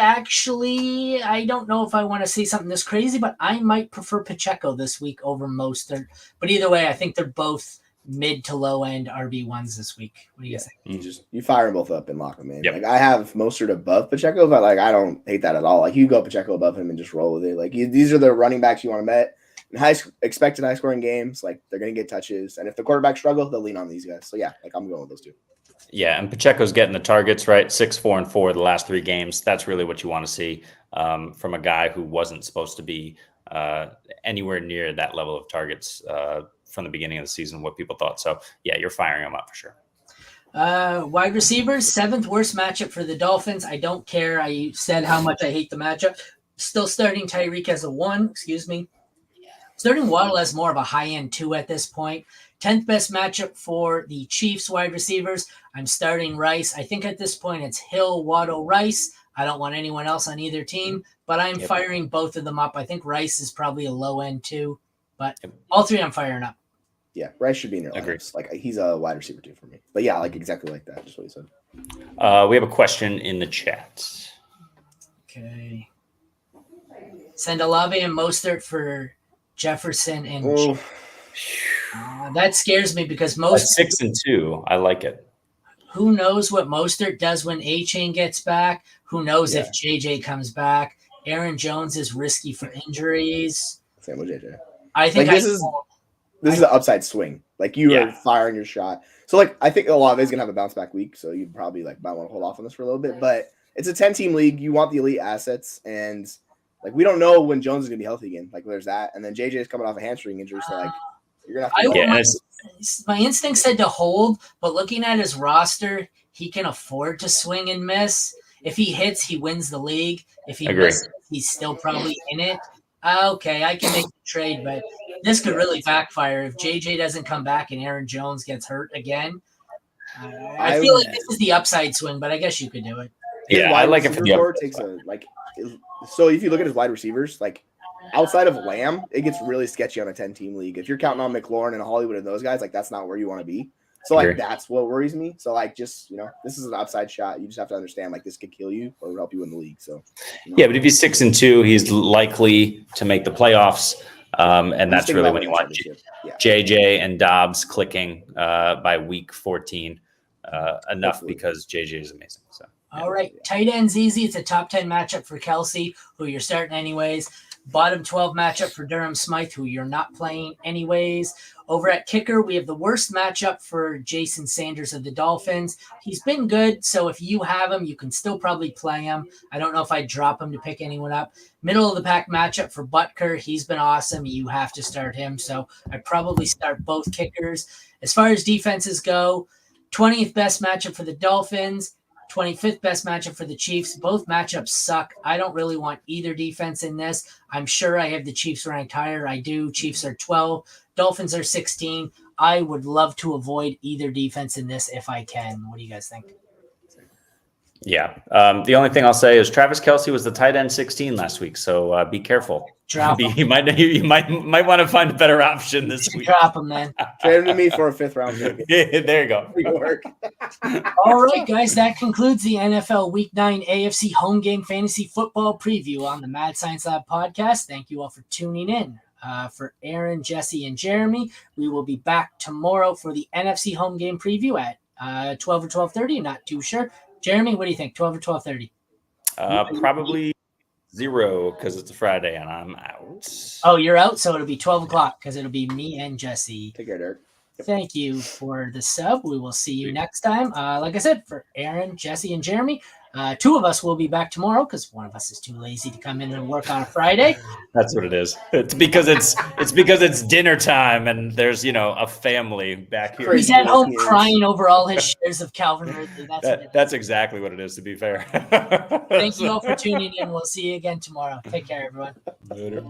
[SPEAKER 1] don't know if I want to see something this crazy, but I might prefer Pacheco this week over Mostert. But either way, I think they're both mid to low end RB1s this week. What do you think?
[SPEAKER 2] You fire them both up and lock them in.
[SPEAKER 3] Yep.
[SPEAKER 2] Like I have Mostert above Pacheco, but like I don't hate that at all. Like you go Pacheco above him and just roll with it. Like these are the running backs you want to bet in expected high scoring games. Like they're gonna get touches, and if the quarterback struggle, they'll lean on these guys. So yeah, like I'm going with those 2.
[SPEAKER 3] Yeah, and Pacheco's getting the targets, right? 6, 4, and 4 the last 3 games. That's really what you want to see from a guy who wasn't supposed to be anywhere near that level of targets from the beginning of the season, what people thought. So, yeah, you're firing him up for sure.
[SPEAKER 1] Wide receivers, 7th worst matchup for the Dolphins. I don't care. I said how much I hate the matchup. Still starting Tyreek as a 1, Starting Waddle as more of a high-end 2 at this point. 10th best matchup for the Chiefs wide receivers. I'm starting Rice. I think at this point it's Hill, Waddle, Rice. I don't want anyone else on either team, but I'm firing both of them up. I think Rice is probably a low-end 2, but all 3 I'm firing up.
[SPEAKER 2] Yeah, Rice should be in your lineups. Like he's a wide receiver 2 for me. But yeah, like exactly like that. Just what you said.
[SPEAKER 3] We have a question in the chat.
[SPEAKER 1] Okay. Send Olave and Mostert for Jefferson and that scares me because most
[SPEAKER 3] 6 and 2. I like it.
[SPEAKER 1] Who knows what Mostert does when A-Chain gets back? Who knows if JJ comes back? Aaron Jones is risky for injuries.
[SPEAKER 2] Same with JJ.
[SPEAKER 1] I think
[SPEAKER 2] like this is an upside swing. Like you are firing your shot. So like I think Olave is gonna have a bounce back week, so you probably like might want to hold off on this for a little bit. But it's a 10-team league. You want the elite assets, and like we don't know when Jones is gonna be healthy again. Like there's that, and then JJ is coming off a hamstring injury, so like you're gonna have to.
[SPEAKER 1] My instinct said to hold, but looking at his roster, he can afford to swing and miss. If he hits, he wins the league. If he misses, he's still probably in it. Okay, I can make the trade, but this could really backfire if JJ doesn't come back and Aaron Jones gets hurt again. I feel like this is the upside swing, but I guess you could do it.
[SPEAKER 2] Yeah, I like it for the so if you look at his wide receivers, like outside of Lamb, it gets really sketchy on a 10-team league. If you're counting on McLaurin and Hollywood and those guys, like that's not where you want to be. So like that's what worries me. So like just this is an upside shot. You just have to understand like this could kill you or help you win the league. So
[SPEAKER 3] yeah, but if he's 6-2, he's likely to make the playoffs. And that's really when you want JJ and Dobbs clicking by week 14 enough because JJ is amazing. So
[SPEAKER 1] all right, tight end's easy. It's a top 10 matchup for Kelsey, who you're starting anyways. Bottom 12 matchup for Durham Smythe, who you're not playing anyways. Over at kicker, we have the worst matchup for Jason Sanders of the Dolphins. He's been good, so if you have him, you can still probably play him. I don't know if I'd drop him to pick anyone up. Middle of the pack matchup for Butker. He's been awesome. You have to start him, so I'd probably start both kickers. As far as defenses go, 20th best matchup for the Dolphins. 25th best matchup for the Chiefs. Both matchups suck. I don't really want either defense in this. I'm sure I have the Chiefs ranked higher. I do. Chiefs are 12. Dolphins are 16. I would love to avoid either defense in this if I can. What do you guys think?
[SPEAKER 3] Yeah. The only thing I'll say is Travis Kelce was the tight end 16 last week, so be careful.
[SPEAKER 1] Drop him.
[SPEAKER 3] You might want to find a better option this week.
[SPEAKER 1] Drop him, man.
[SPEAKER 2] Trade him to me for a 5th round pick.
[SPEAKER 3] Yeah, there you go.
[SPEAKER 2] Work.
[SPEAKER 1] All right, guys, that concludes the NFL Week 9 AFC Home Game Fantasy Football Preview on the Mad Science Lab podcast. Thank you all for tuning in. For Aaron, Jesse, and Jeremy, we will be back tomorrow for the NFC Home Game Preview at 12 or 12:30. Not too sure. Jeremy, what do you think? 12 or 12:30?
[SPEAKER 3] Probably 0 because it's a Friday and I'm out.
[SPEAKER 1] Oh, you're out, so it'll be 12 o'clock because it'll be me and Jesse.
[SPEAKER 2] Take care, Derek.
[SPEAKER 1] Thank you for the sub. We will see you next time. Like I said, for Aaron, Jesse, and Jeremy, 2 of us will be back tomorrow because one of us is too lazy to come in and work on a Friday.
[SPEAKER 3] That's what it is. It's because it's dinner time and there's a family back here.
[SPEAKER 1] He's at home crying over all his shares of Calvin Ridley.
[SPEAKER 3] That's exactly what it is, to be fair.
[SPEAKER 1] Thank you all for tuning in. We'll see you again tomorrow. Take care, everyone.
[SPEAKER 3] Later.